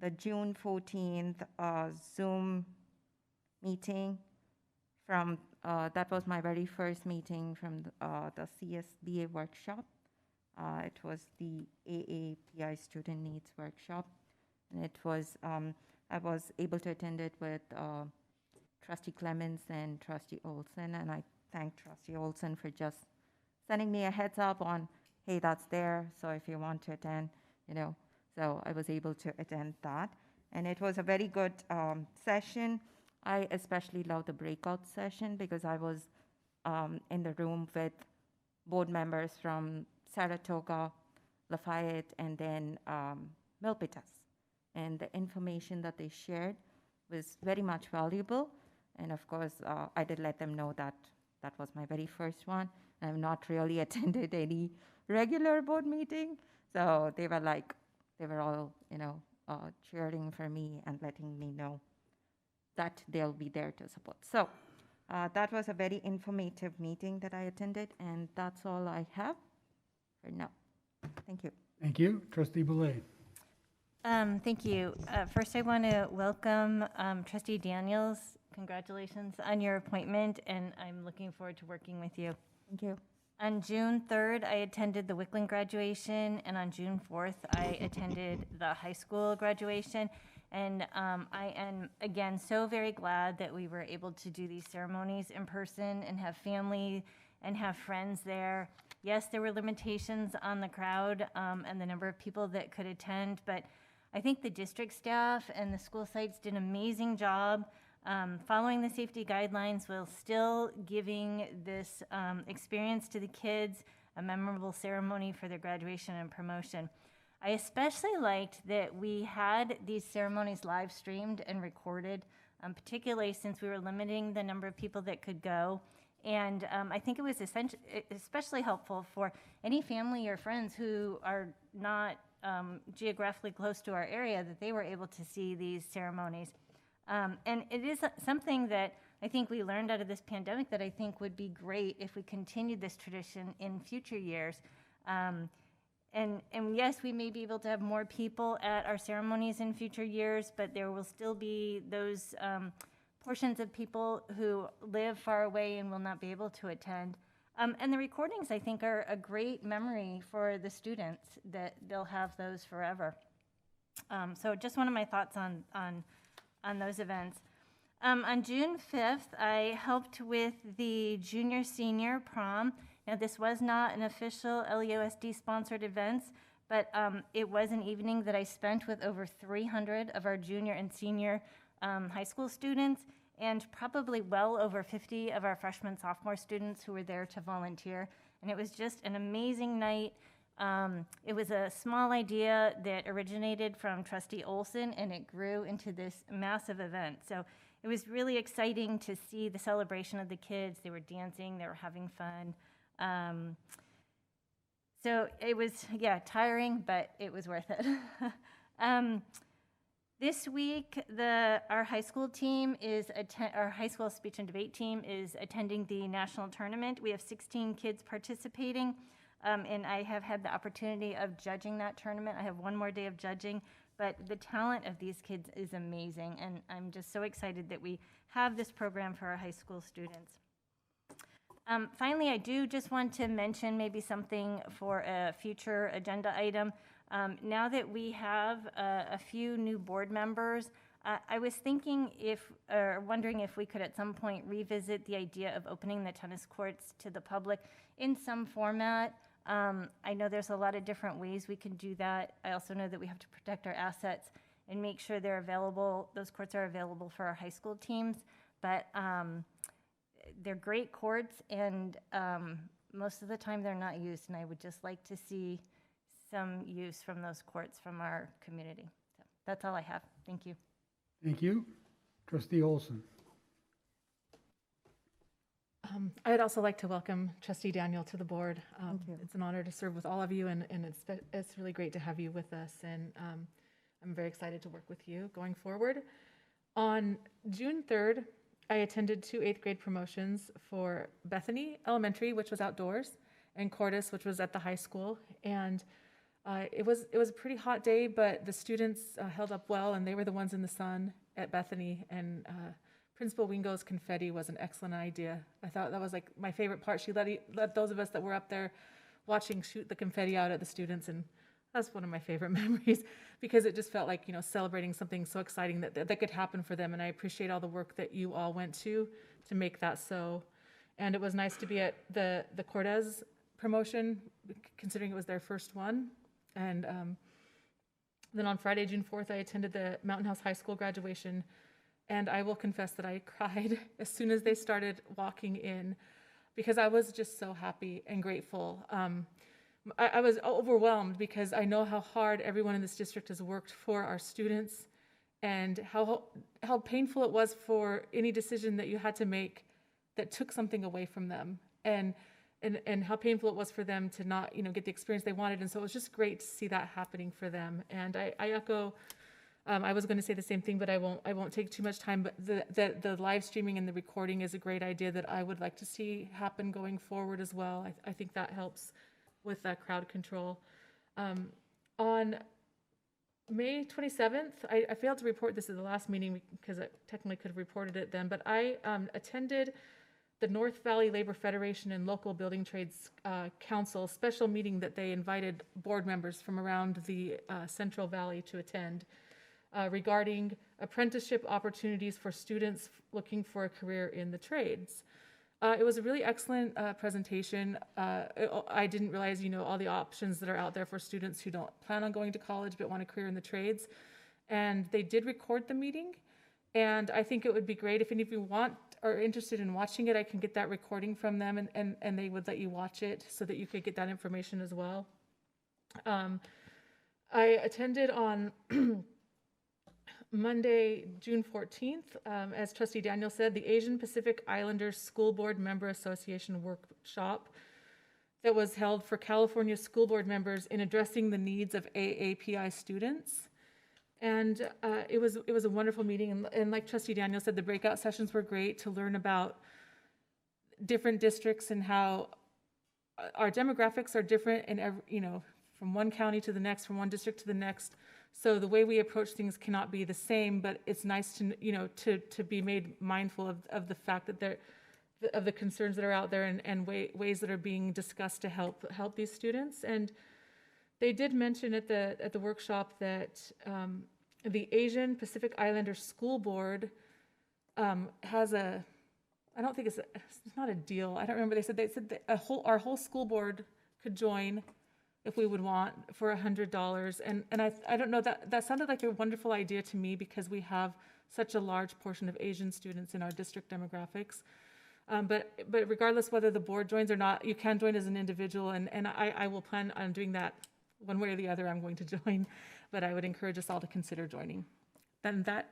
the June 14th Zoom meeting from, that was my very first meeting from the CSBA workshop. It was the AAPI Student Needs Workshop. And it was, I was able to attend it with Trustee Clemens and Trustee Olson. And I thank Trustee Olson for just sending me a heads up on, hey, that's there, so if you want to attend, so I was able to attend that. And it was a very good session. I especially love the breakout session because I was in the room with board members from Saratoga, Lafayette, and then Milpitas. And the information that they shared was very much valuable. And of course, I did let them know that that was my very first one. I have not really attended any regular board meeting. So they were all, cheering for me and letting me know that they'll be there to support. So that was a very informative meeting that I attended, and that's all I have for now. Thank you.
Thank you. Trustee Boulay?
Thank you. First, I want to welcome Trustee Daniels. Congratulations on your appointment, and I'm looking forward to working with you.
Thank you.
On June 3rd, I attended the Wickland graduation, and on June 4th, I attended the high school graduation. And I am, again, so very glad that we were able to do these ceremonies in person and have family and have friends there. Yes, there were limitations on the crowd and the number of people that could attend, but I think the district staff and the school sites did an amazing job following the safety guidelines while still giving this experience to the kids, a memorable ceremony for their graduation and promotion. I especially liked that we had these ceremonies live streamed and recorded, particularly since we were limiting the number of people that could go. And I think it was especially helpful for any family or friends who are not geographically close to our area, that they were able to see these ceremonies. And it is something that I think we learned out of this pandemic that I think would be great if we continued this tradition in future years. And yes, we may be able to have more people at our ceremonies in future years, but there will still be those portions of people who live far away and will not be able to attend. And the recordings, I think, are a great memory for the students, that they'll have those forever. So just one of my thoughts on those events. On June 5th, I helped with the junior-senior prom. Now, this was not an official LEOSD-sponsored event, but it was an evening that I spent with over 300 of our junior and senior high school students, and probably well over 50 of our freshman, sophomore students who were there to volunteer. And it was just an amazing night. It was a small idea that originated from Trustee Olson, and it grew into this massive event. So it was really exciting to see the celebration of the kids. They were dancing, they were having fun. So it was, tiring, but it was worth it. This week, our high school team our high school speech and debate team is attending the national tournament. We have 16 kids participating, and I have had the opportunity of judging that tournament. I have one more day of judging, but the talent of these kids is amazing, and I'm just so excited that we have this program for our high school students. Finally, I do just want to mention maybe something for a future agenda item. Now that we have a few new board members, I was wondering if we could at some point revisit the idea of opening the tennis courts to the public in some format. I know there's a lot of different ways we can do that. I also know that we have to protect our assets and make sure they're available, those courts are available for our high school teams. But they're great courts, and most of the time they're not used, and I would just like to see some use from those courts from our community. So that's all I have. Thank you.
Thank you. Trustee Olson.
I'd also like to welcome Trustee Daniel to the board. It's an honor to serve with all of you, and it's really great to have you with us, and I'm very excited to work with you going forward. On June 3rd, I attended 2 8th grade promotions for Bethany Elementary, which was outdoors, and Cordis, which was at the high school. And it was a pretty hot day, but the students held up well, and they were the ones in the sun at Bethany. And Principal Wingo's confetti was an excellent idea. I thought that was like my favorite part. She let those of us that were up there watching shoot the confetti out at the students, and that's one of my favorite memories, because it just felt like, celebrating something so exciting that could happen for them. And I appreciate all the work that you all went to make that so. And it was nice to be at the Cortez promotion, considering it was their first one. And then on Friday, June 4th, I attended the Mountain House High School graduation, and I will confess that I cried as soon as they started walking in, because I was just so happy and grateful. I was overwhelmed because I know how hard everyone in this district has worked for our students, and how painful it was for any decision that you had to make that took something away from them, and how painful it was for them to not get the experience they wanted. And so it was just great to see that happening for them. And I echo, I was going to say the same thing, but I won't take too much time. But the live streaming and the recording is a great idea that I would like to see happen going forward as well. I think that helps with crowd control. On May 27th, I failed to report this at the last meeting because I technically could have reported it then, but I attended the North Valley Labor Federation and Local Building Trades Council special meeting that they invited board members from around the Central Valley to attend regarding apprenticeship opportunities for students looking for a career in the trades. It was a really excellent presentation. I didn't realize, all the options that are out there for students who don't plan on going to college but want a career in the trades. And they did record the meeting. And I think it would be great if any of you are interested in watching it, I can get that recording from them, and they would let you watch it so that you could get that information as well. I attended on Monday, June 14th, as Trustee Daniel said, the Asian Pacific Islanders School Board Member Association workshop that was held for California school board members in addressing the needs of AAPI students. And it was a wonderful meeting. And like Trustee Daniel said, the breakout sessions were great to learn about different districts and how our demographics are different in from one county to the next, from one district to the next. So the way we approach things cannot be the same, but it's nice to to be made mindful of the fact that of the concerns that are out there, and ways that are being discussed to help these students. And they did mention at the workshop that the Asian Pacific Islander School Board has I don't think it's not a deal. I don't remember. They said that our whole school board could join if we would want for $100. And I don't know, that sounded like a wonderful idea to me, because we have such a large portion of Asian students in our district demographics. But regardless whether the board joins or not, you can join as an individual, and I will plan on doing that one way or the other. I'm going to join, but I would encourage us all to consider joining. Then that,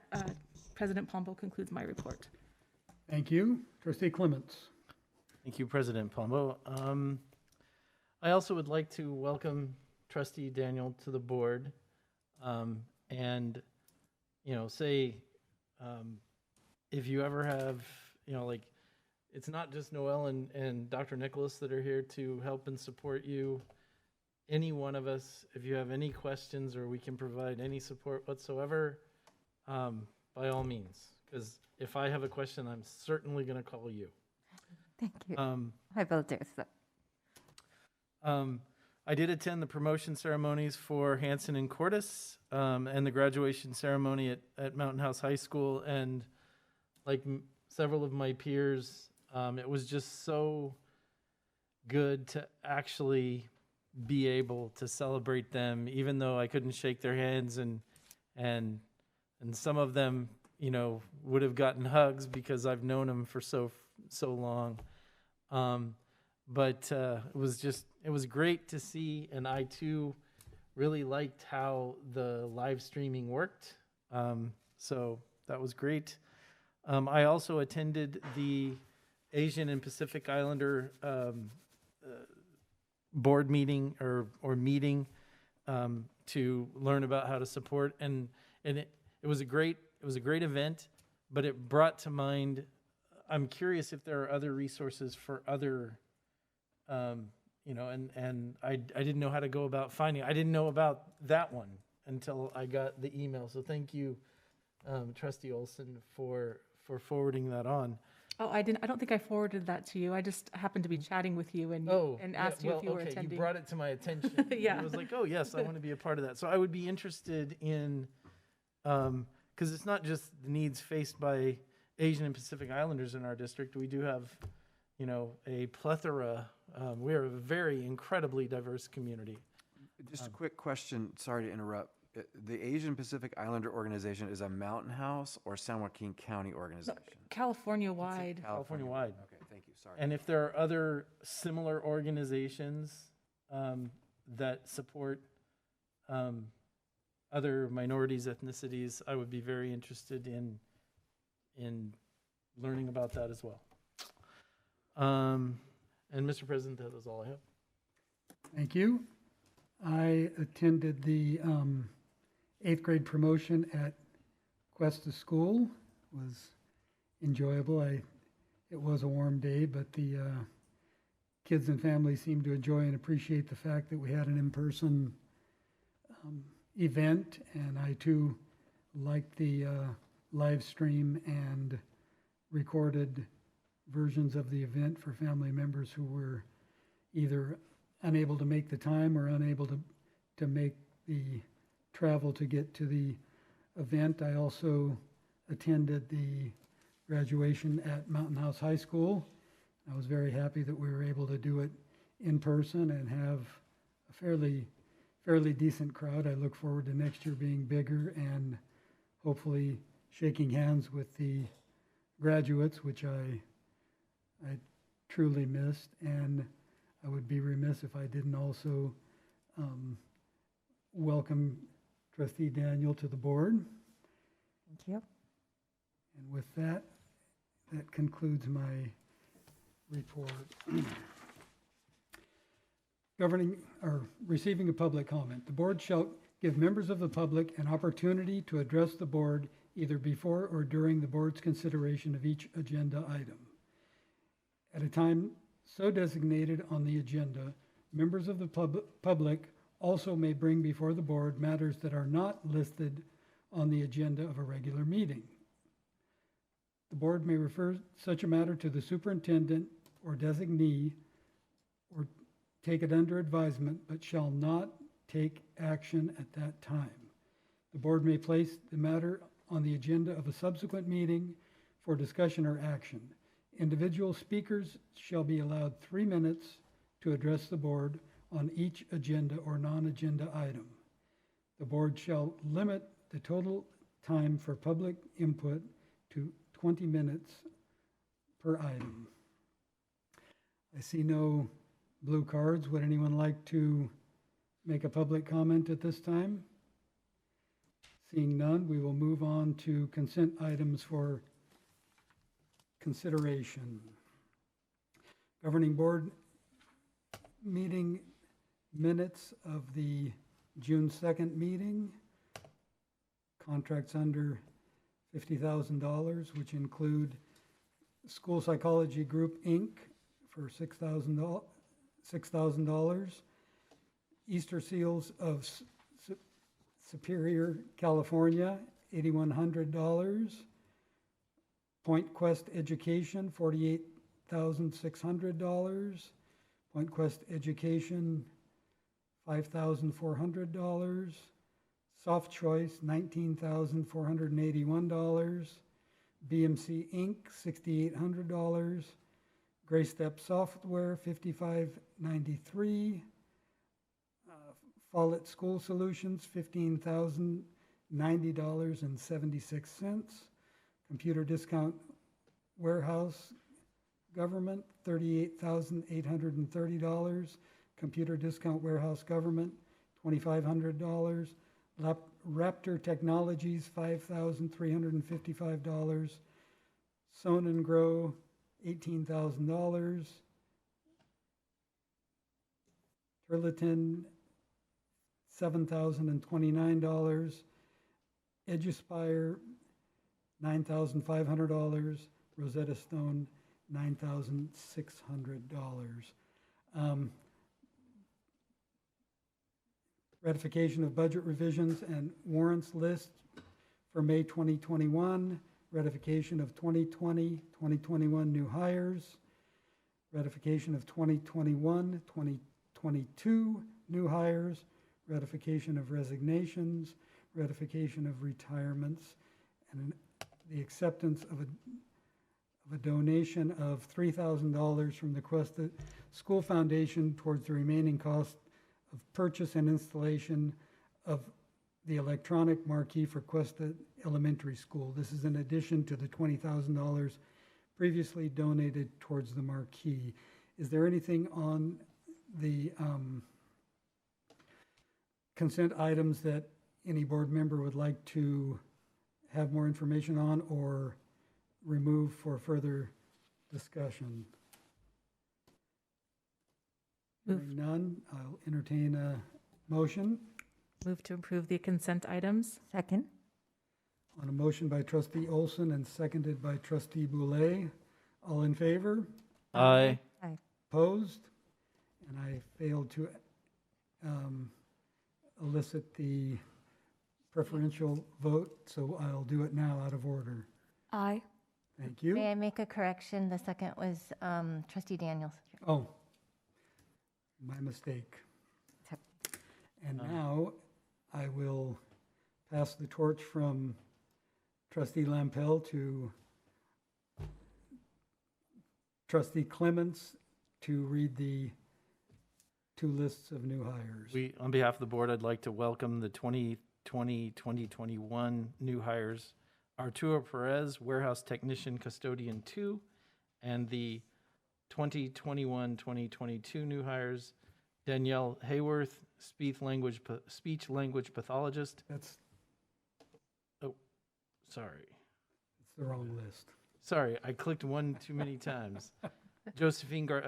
President Pombo, concludes my report.
Thank you. Trustee Clements.
Thank you, President Pombo. I also would like to welcome Trustee Daniel to the board, and say if you ever have it's not just Noel and Dr. Nicholas that are here to help and support you. Any one of us, if you have any questions or we can provide any support whatsoever, by all means, because if I have a question, I'm certainly going to call you.
Thank you. I will do so.
I did attend the promotion ceremonies for Hanson and Cordes, and the graduation ceremony at Mountain House High School. And like several of my peers, it was just so good to actually be able to celebrate them, even though I couldn't shake their hands, and some of them, you know, would have gotten hugs because I've known them for so long. But it was great to see, and I too really liked how the live streaming worked. So that was great. I also attended the Asian and Pacific Islander board meeting or meeting to learn about how to support, and it was a great event, but it brought to mind, I'm curious if there are other resources for other you know, and I didn't know how to go about finding. I didn't know about that one until I got the email. So thank you, Trustee Olson, for forwarding that on.
Oh, I don't think I forwarded that to you. I just happened to be chatting with you and asked you if you were attending.
You brought it to my attention.
Yeah.
I was like, oh yes, I want to be a part of that. So I would be interested in, because it's not just the needs faced by Asian and Pacific Islanders in our district. We do have, you know, a plethora. We are a very incredibly diverse community.
Just a quick question, sorry to interrupt. The Asian Pacific Islander organization is a Mountain House or San Joaquin County organization?
California-wide.
California-wide.
Okay, thank you, sorry.
And if there are other similar organizations that support other minorities, ethnicities, I would be very interested in learning about that as well. And Mr. President, that is all I have.
Thank you. I attended the 8th grade promotion at Cuesta School. It was enjoyable. It was a warm day, but the kids and families seemed to enjoy and appreciate the fact that we had an in-person event, and I too liked the live stream and recorded versions of the event for family members who were either unable to make the time or unable to make the travel to get to the event. I also attended the graduation at Mountain House High School. I was very happy that we were able to do it in person and have a fairly decent crowd. I look forward to next year being bigger and hopefully shaking hands with the graduates, which I truly missed, and I would be remiss if I didn't also welcome Trustee Daniel to the board.
Thank you.
And with that concludes my report. Receiving a public comment. The board shall give members of the public an opportunity to address the board either before or during the board's consideration of each agenda item. At a time so designated on the agenda, members of the public also may bring before the board matters that are not listed on the agenda of a regular meeting. The board may refer such a matter to the superintendent or designee or take it under advisement, but shall not take action at that time. The board may place the matter on the agenda of a subsequent meeting for discussion or action. Individual speakers shall be allowed 3 minutes to address the board on each agenda or non-agenda item. The board shall limit the total time for public input to 20 minutes per item. I see no blue cards. Would anyone like to make a public comment at this time? Seeing none, we will move on to consent items for consideration. Governing Board meeting minutes of the June 2nd meeting. Contracts under $50,000, which include School Psychology Group, Inc. for $6,000. Easter Seals of Superior, California, $8,100. Point Quest Education, $48,600. Point Quest Education $5,400. Soft Choice, $19,481. BMC Inc., $6,800. Gray Step Software, $5,593. Follett School Solutions, $15,090.76. Computer Discount Warehouse Government, $38,830. Computer Discount Warehouse Government, $2,500. Raptor Technologies, $5,355. Sown and Grow, $18,000. Turleton, $7,029. Eduspire, $9,500. Rosetta Stone, $9,600. Ratification of budget revisions and warrants list for May 2021. Ratification of 2020, 2021 new hires. Ratification of 2021, 2022 new hires. Ratification of resignations. Ratification of retirements. And the acceptance of a donation of $3,000 from the Cuesta School Foundation towards the remaining cost of purchase and installation of the electronic marquee for Cuesta Elementary School. This is in addition to the $20,000 previously donated towards the marquee. Is there anything on the consent items that any board member would like to have more information on or remove for further discussion? Hearing none, I'll entertain a motion.
Move to approve the consent items.
Second.
On a motion by trustee Olson and seconded by trustee Boulay. All in favor?
Aye.
Opposed? And I failed to elicit the preferential vote, so I'll do it now out of order.
Aye.
Thank you.
May I make a correction? The second was trustee Daniels.
Oh, my mistake. And now I will pass the torch from trustee Lampel to trustee Clements to read the two lists of new hires.
On behalf of the board, I'd like to welcome the 2020-2021 new hires, Arturo Perez, Warehouse Technician Custodian 2, and the 2021-2022 new hires, Danielle Hayworth, speech language pathologist.
That's,
Sorry.
it's the wrong list.
Sorry, I clicked one too many times. I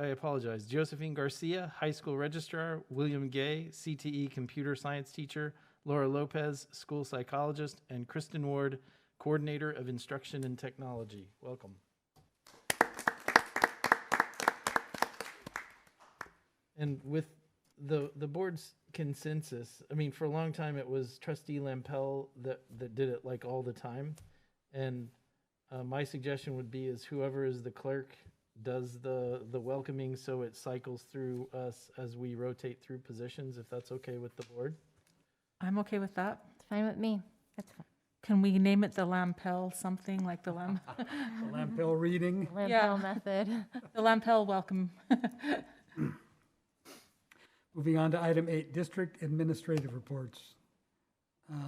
apologize. Josephine Garcia, high school registrar. William Gay, CTE computer science teacher. Laura Lopez, school psychologist. And Kristen Ward, coordinator of instruction and technology. Welcome. And with the board's consensus, I mean, for a long time it was trustee Lampel that did it like all the time. And my suggestion would be is whoever is the clerk does the welcoming, so it cycles through us as we rotate through positions, if that's okay with the board.
I'm okay with that.
It's fine with me. That's fine.
Can we name it the Lampel something like the
The Lampel reading.
Lampel
Yeah.
method.
The Lampel welcome?
Moving on to item 8, district administrative reports.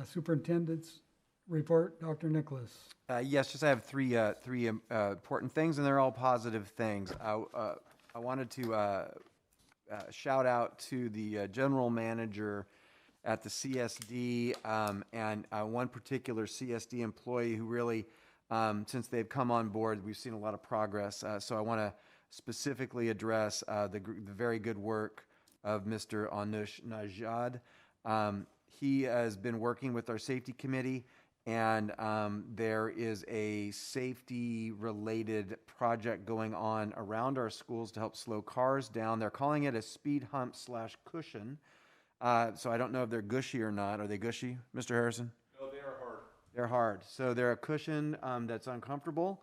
Superintendent's report, Dr. Nicholas.
Yes, just I have three important things, and they're all positive things. I wanted to shout out to the general manager at the CSD and one particular CSD employee who really, since they've come on board, we've seen a lot of progress. So I want to specifically address the very good work of Mr. Anush Najad. He has been working with our safety committee, and there is a safety-related project going on around our schools to help slow cars down. They're calling it a speed hump / cushion. So I don't know if they're gushy or not. Are they gushy, Mr. Harrison?
No, they are hard.
They're hard. So they're a cushion that's uncomfortable.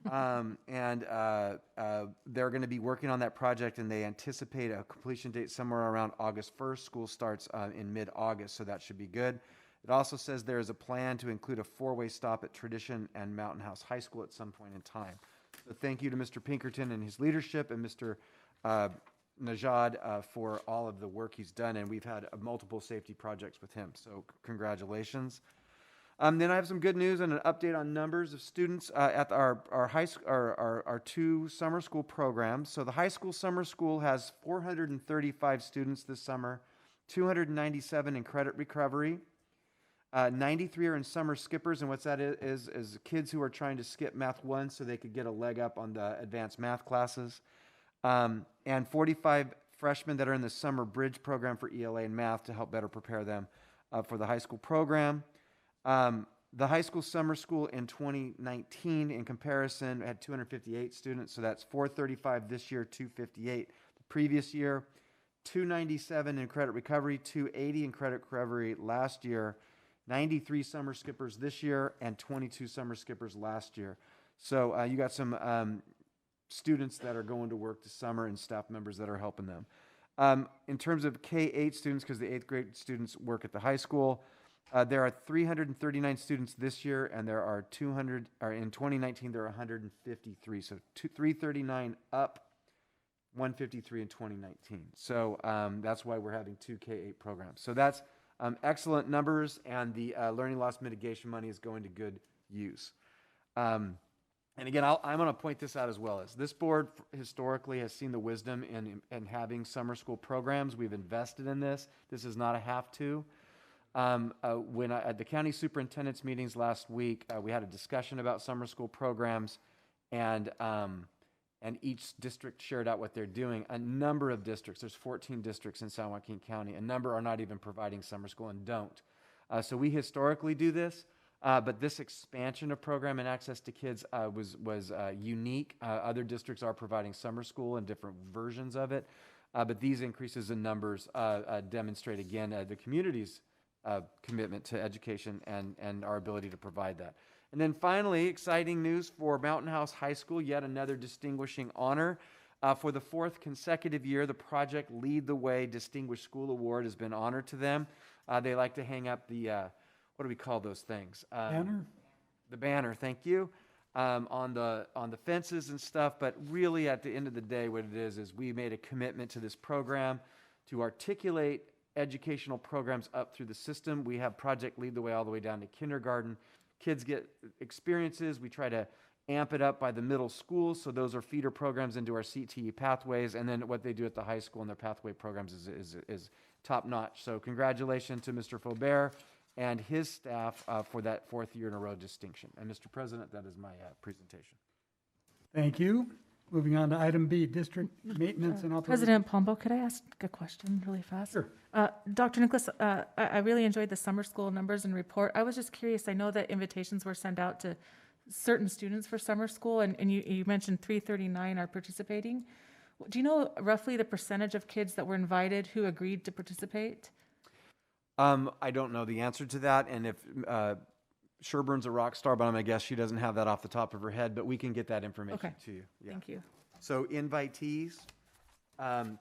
They're going to be working on that project, and they anticipate a completion date somewhere around August 1st. School starts in mid-August, so that should be good. It also says there is a plan to include a 4-way stop at Tradition and Mountain House High School at some point in time. So thank you to Mr. Pinkerton and his leadership, and Mr. Najad for all of the work he's done, and we've had multiple safety projects with him, so congratulations. Then I have some good news and an update on numbers of students at our 2 summer school programs. So the high school summer school has 435 students this summer, 297 in credit recovery, 93 are in summer skippers, and what's that is kids who are trying to skip Math 1 so they could get a leg up on the advanced math classes, and 45 freshmen that are in the summer bridge program for ELA and math to help better prepare them for the high school program. The high school summer school in 2019, in comparison, had 258 students, so that's 435 this year, 258 the previous year, 297 in credit recovery, 280 in credit recovery last year, 93 summer skippers this year, and 22 summer skippers last year. So you got some students that are going to work this summer and staff members that are helping them. In terms of K-8 students, because the 8th grade students work at the high school, there are 339 students this year, and there are in 2019, there are 153. So 339 up, 153 in 2019. So that's why we're having 2 K-8 programs. So that's excellent numbers, and the learning loss mitigation money is going to good use. And again, I'm going to point this out as well. As this board historically has seen the wisdom in having summer school programs. We've invested in this. This is not a have to. At the county superintendent's meetings last week, we had a discussion about summer school programs, and each district shared out what they're doing. A number of districts, there's 14 districts in San Joaquin County, a number are not even providing summer school and don't. So we historically do this, but this expansion of program and access to kids was unique. Other districts are providing summer school and different versions of it, but these increases in numbers demonstrate again the community's commitment to education and our ability to provide that. And then finally, exciting news for Mountain House High School, yet another distinguishing honor. For the 4th consecutive year, the Project Lead the Way Distinguished School Award has been honored to them. They like to hang up the, what do we call those things?
Banner?
The banner, thank you, on the fences and stuff. But really, at the end of the day, what it is we made a commitment to this program to articulate educational programs up through the system. We have Project Lead the Way all the way down to kindergarten. Kids get experiences. We try to amp it up by the middle school, so those are feeder programs into our CTE pathways, and then what they do at the high school in their pathway programs is top-notch. So congratulations to Mr. Faubert and his staff for that 4th year in a row distinction. And Mr. President, that is my presentation.
Thank you. Moving on to item B, district maintenance and operations.
President Pombo, could I ask a question really fast?
Sure.
Dr. Nicholas, I really enjoyed the summer school numbers and report. I was just curious, I know that invitations were sent out to certain students for summer school, and you mentioned 339 are participating. Do you know roughly the percentage of kids that were invited who agreed to participate?
I don't know the answer to that, and if Sherburne's a rock star, but I'm going to guess she doesn't have that off the top of her head, but we can get that information to you. Yeah.
Thank you.
So invitees,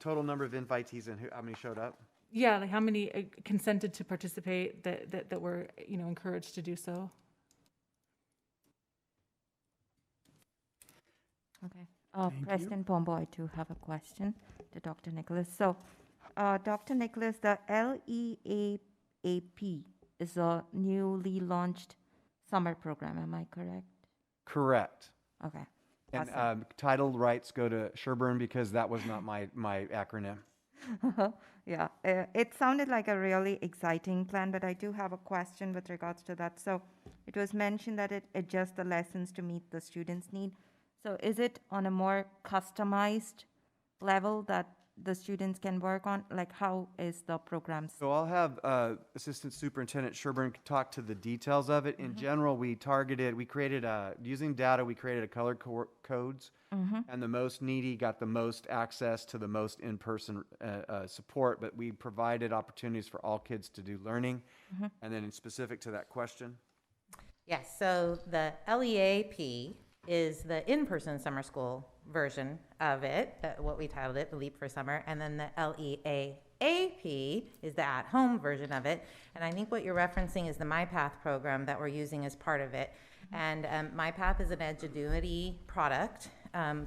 total number of invitees, and how many showed up?
Yeah, like how many consented to participate that were encouraged to do so?
Okay.
Thank
President Pombo, I do have a question to Dr. Nicholas. So, Dr. Nicholas, the LEAP is a newly launched summer program. Am I correct?
Correct.
Okay.
And
Awesome.
title rights go to Sherburne because that was not my acronym.
Yeah, it sounded like a really exciting plan, but I do have a question with regards to that. So it was mentioned that it adjusts the lessons to meet the students' need. So is it on a more customized level that the students can work on? Like, how is the program?
So I'll have Assistant Superintendent Sherburne talk to the details of it. In general, using data, we created color codes, and the most needy got the most access to the most in-person support, but we provided opportunities for all kids to do learning. And then in specific to that question.
Yes, so the LEAP is the in-person summer school version of it, what we titled it, the Leap for Summer, and then the LEAAP is the at-home version of it. And I think what you're referencing is the MyPath program that we're using as part of it. And MyPath is an Edgenuity product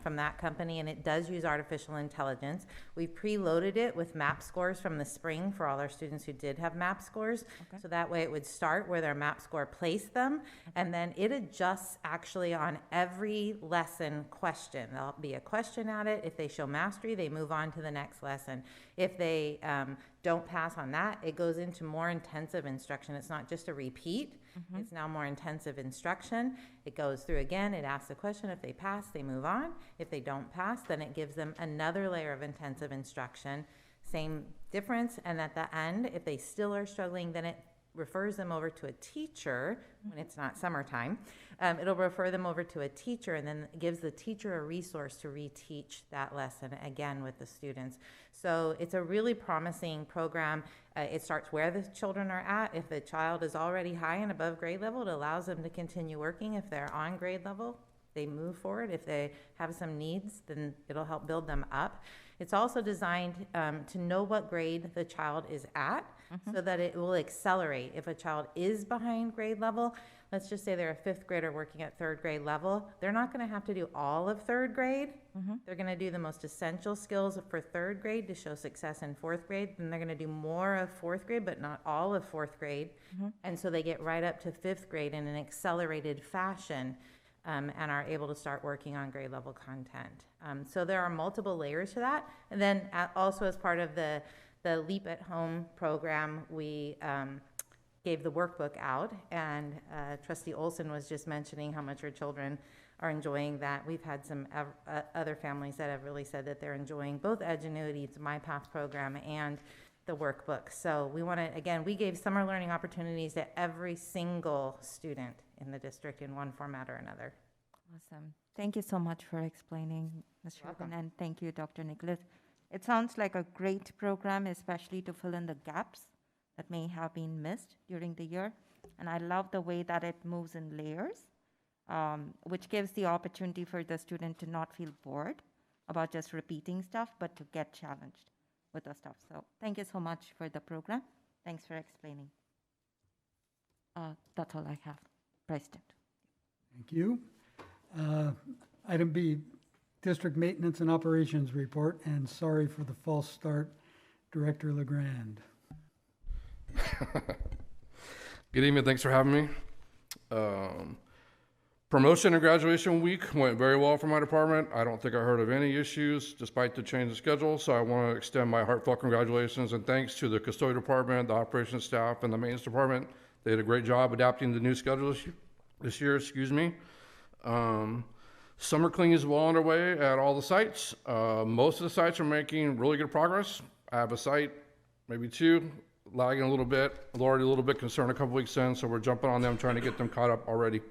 from that company, and it does use artificial intelligence. We've preloaded it with MAP scores from the spring for all our students who did have MAP scores. So that way it would start where their MAP score placed them, and then it adjusts actually on every lesson question. There'll be a question at it. If they show mastery, they move on to the next lesson. If they don't pass on that, it goes into more intensive instruction. It's not just a repeat. It's now more intensive instruction. It goes through again, it asks a question. If they pass, they move on. If they don't pass, then it gives them another layer of intensive instruction. Same difference. And at the end, if they still are struggling, then it refers them over to a teacher when it's not summertime. It'll refer them over to a teacher, and then gives the teacher a resource to reteach that lesson again with the students. So it's a really promising program. It starts where the children are at. If the child is already high and above grade level, it allows them to continue working. If they're on grade level, they move forward. If they have some needs, then it'll help build them up. It's also designed to know what grade the child is at, so that it will accelerate. If a child is behind grade level, let's just say they're a fifth grader working at third grade level, they're not going to have to do all of third grade. They're going to do the most essential skills for third grade to show success in fourth grade. Then they're going to do more of fourth grade, but not all of fourth grade. And so they get right up to fifth grade in an accelerated fashion. And are able to start working on grade level content. So there are multiple layers to that. And then also as part of the Leap at Home program, we gave the workbook out, and Trustee Olson was just mentioning how much her children are enjoying that. We've had some other families that have really said that they're enjoying both Edgenuity's MyPath program and the workbook. So we want to, again, we gave summer learning opportunities to every single student in the district in one format or another.
Awesome. Thank you so much for explaining, Ms. Sherman, and thank you, Dr. Nicholas. It sounds like a great program, especially to fill in the gaps that may have been missed during the year. And I love the way that it moves in layers, which gives the opportunity for the student to not feel bored about just repeating stuff, but to get challenged with the stuff. So thank you so much for the program. Thanks for explaining. That's all I have, President.
Thank you. Item B, District Maintenance and Operations Report, and sorry for the false start, Director LeGrand.
Good evening, thanks for having me. Promotion and graduation week went very well for my department. I don't think I heard of any issues despite the change in schedule, so I want to extend my heartfelt congratulations and thanks to the custodial department, the operations staff, and the maintenance department. They did a great job adapting the new schedule this year. Summer cleaning is well underway at all the sites. Most of the sites are making really good progress. I have a site, maybe two, lagging a little bit. I'm already a little bit concerned a couple weeks in, so we're jumping on them, trying to get them caught up already.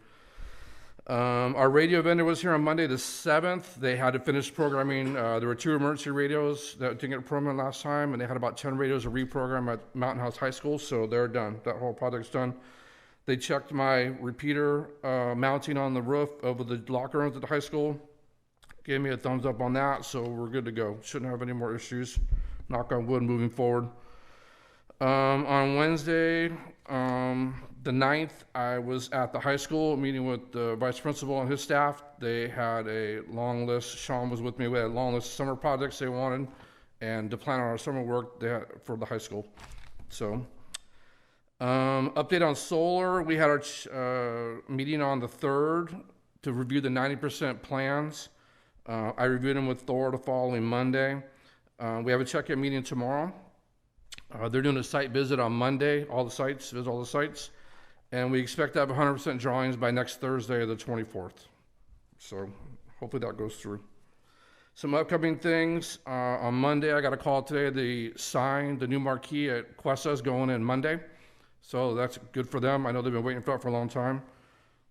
Our radio vendor was here on Monday the 7th. They had to finish programming. There were 2 emergency radios that didn't get programmed last time, and they had about 10 radios to reprogram at Mountain House High School, so they're done. That whole project's done. They checked my repeater mounting on the roof over the locker rooms at the high school. Gave me a thumbs up on that, so we're good to go. Shouldn't have any more issues. Knock on wood moving forward. On Wednesday, the 9th, I was at the high school meeting with the vice principal and his staff. They had a long list. Sean was with me. We had a long list of summer projects they wanted and to plan on our summer work for the high school. So, update on solar. We had our meeting on the 3rd to review the 90% plans. I reviewed them with Thor the following Monday. We have a check-in meeting tomorrow. They're doing a site visit on Monday, visit all the sites, and we expect to have 100% drawings by next Thursday, the 24th. So hopefully that goes through. Some upcoming things. On Monday, I got a call today, the new marquee at Questa is going in Monday. So that's good for them. I know they've been waiting for that for a long time.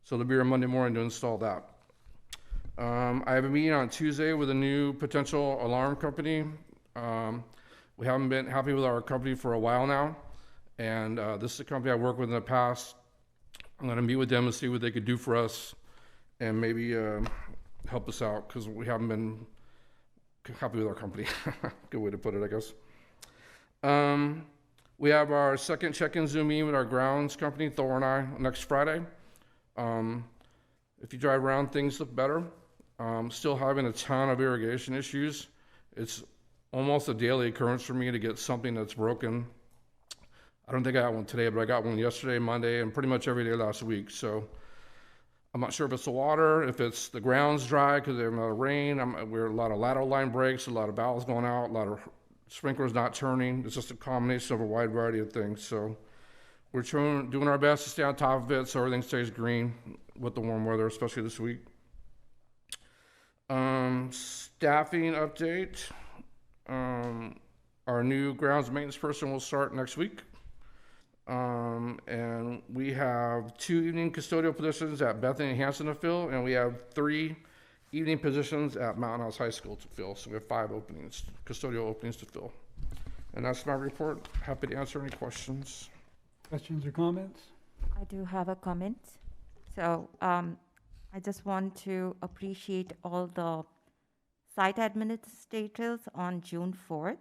So they'll be here Monday morning to install that. I have a meeting on Tuesday with a new potential alarm company. We haven't been happy with our company for a while now, and this is a company I worked with in the past. I'm going to meet with them and see what they could do for us and maybe help us out because we haven't been happy with our company. Good way to put it, I guess. We have our second check-in Zoom meeting with our grounds company, Thor and I, next Friday. If you drive around, things look better. Still having a ton of irrigation issues. It's almost a daily occurrence for me to get something that's broken. I don't think I got one today, but I got one yesterday, Monday, and pretty much every day last week. So I'm not sure if it's the water, if it's the ground's dry because there's a lot of rain. We're a lot of lateral line breaks, a lot of valves going out, a lot of sprinklers not turning. It's just a combination of a wide variety of things. So we're doing our best to stay on top of it so everything stays green with the warm weather, especially this week. Staffing update. Our new grounds maintenance person will start next week. And we have 2 evening custodial positions at Bethany and Hanson to fill, and we have 3 evening positions at Mountain House High School to fill. So we have 5 openings, custodial openings to fill. And that's my report. Happy to answer any questions.
Questions or comments?
I do have a comment. So I just want to appreciate all the site administrators on June 4th.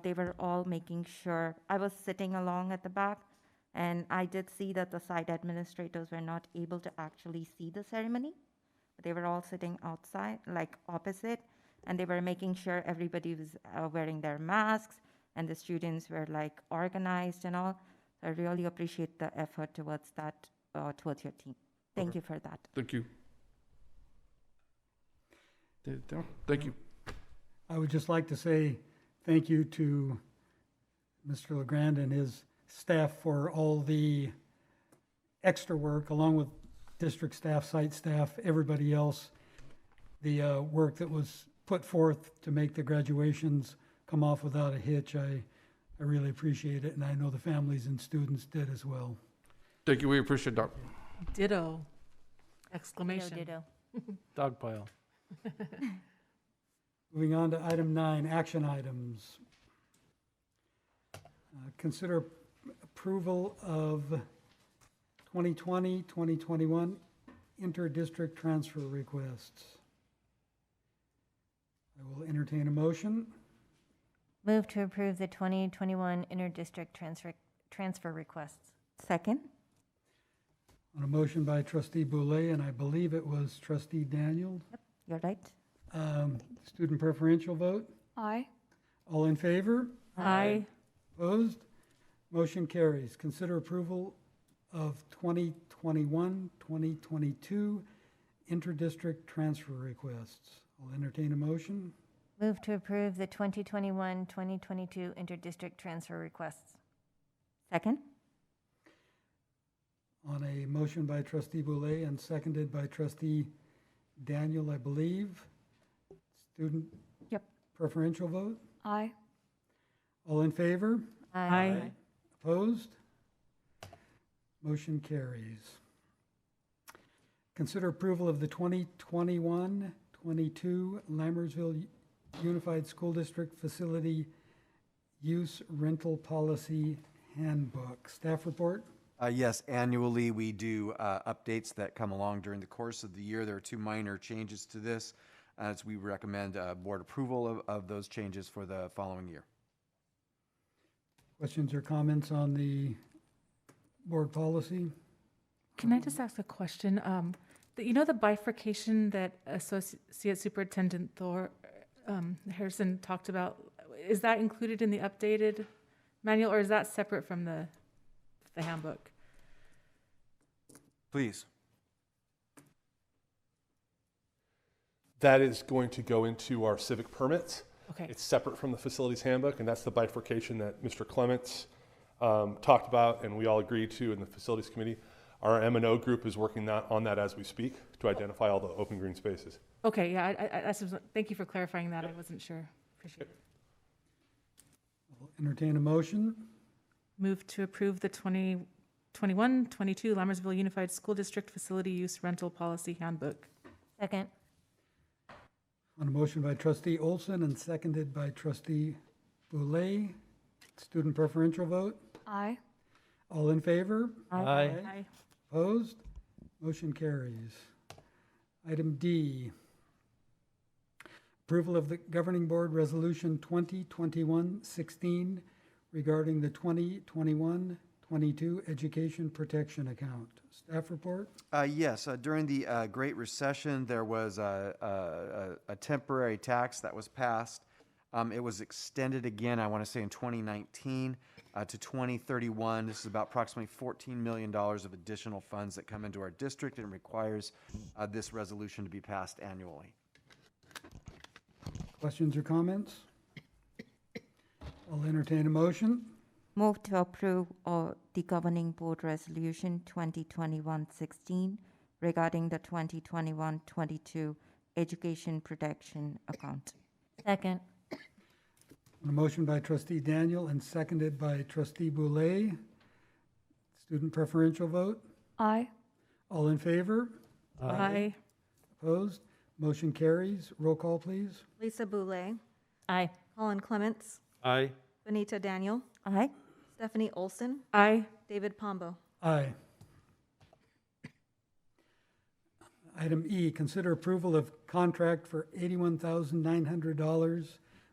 They were all making sure, I was sitting along at the back, and I did see that the site administrators were not able to actually see the ceremony. They were all sitting outside, like opposite, and they were making sure everybody was wearing their masks, and the students were like organized and all. I really appreciate the effort towards that, towards your team. Thank you for that.
Thank you. Thank you.
I would just like to say thank you to Mr. LeGrand and his staff for all the extra work, along with district staff, site staff, everybody else, the work that was put forth to make the graduations come off without a hitch. I really appreciate it, and I know the families and students did as well.
Thank you. We appreciate that.
Ditto. Exclamation.
Ditto.
Dog pile.
Moving on to item 9, action items. Consider approval of 2020-2021 interdistrict transfer requests. I will entertain a motion.
Move to approve the 2021 interdistrict transfer requests.
Second?
On a motion by trustee Boulay, and I believe it was trustee Daniel.
Yep, you're right.
Student preferential vote.
Aye.
All in favor?
Aye.
Opposed? Motion carries. Consider approval of 2021-2022 interdistrict transfer requests. I'll entertain a motion.
Move to approve the 2021-2022 interdistrict transfer requests.
Second?
On a motion by trustee Boulay and seconded by trustee Daniel, I believe. Student
Yep.
preferential vote.
Aye.
All in favor?
Aye.
Opposed? Motion carries. Consider approval of the 2021-22 Lammersville Unified School District Facility Use Rental Policy Handbook. Staff report?
Yes, annually we do updates that come along during the course of the year. There are 2 minor changes to this, as we recommend board approval of those changes for the following year.
Questions or comments on the board policy?
Can I just ask a question? You know the bifurcation that Associate Superintendent Thor Harrison talked about, is that included in the updated manual, or is that separate from the handbook?
Please.
That is going to go into our civic permits.
Okay.
It's separate from the facilities handbook, and that's the bifurcation that Mr. Clements talked about and we all agreed to in the facilities committee. Our M&O group is working on that as we speak to identify all the open green spaces.
Okay, yeah, thank you for clarifying that. I wasn't sure. Appreciate it.
I'll entertain a motion.
Move to approve the 2021-22 Lammersville Unified School District Facility Use Rental Policy Handbook.
Second.
On a motion by trustee Olson and seconded by trustee Boulay. Student preferential vote.
Aye.
All in favor?
Aye.
Aye.
Opposed? Motion carries. Item D, approval of the Governing Board Resolution 2021-16 regarding the 2021-22 Education Protection Account. Staff report?
Yes, during the Great Recession, there was a temporary tax that was passed. It was extended again, I want to say in 2019 to 2031. This is about approximately $14 million of additional funds that come into our district and requires this resolution to be passed annually.
Questions or comments? I'll entertain a motion.
Move to approve the Governing Board Resolution 2021-16 regarding the 2021-22 Education Protection Account.
Second.
A motion by trustee Daniel and seconded by trustee Boulay. Student preferential vote.
Aye.
All in favor?
Aye.
Opposed? Motion carries. Roll call, please.
Lisa Boulay,
Aye.
Colin Clements,
Aye.
Benita Daniel,
Aye.
Stephanie Olson,
Aye.
David Pombo.
Aye. Item E, consider approval of contract for $81,900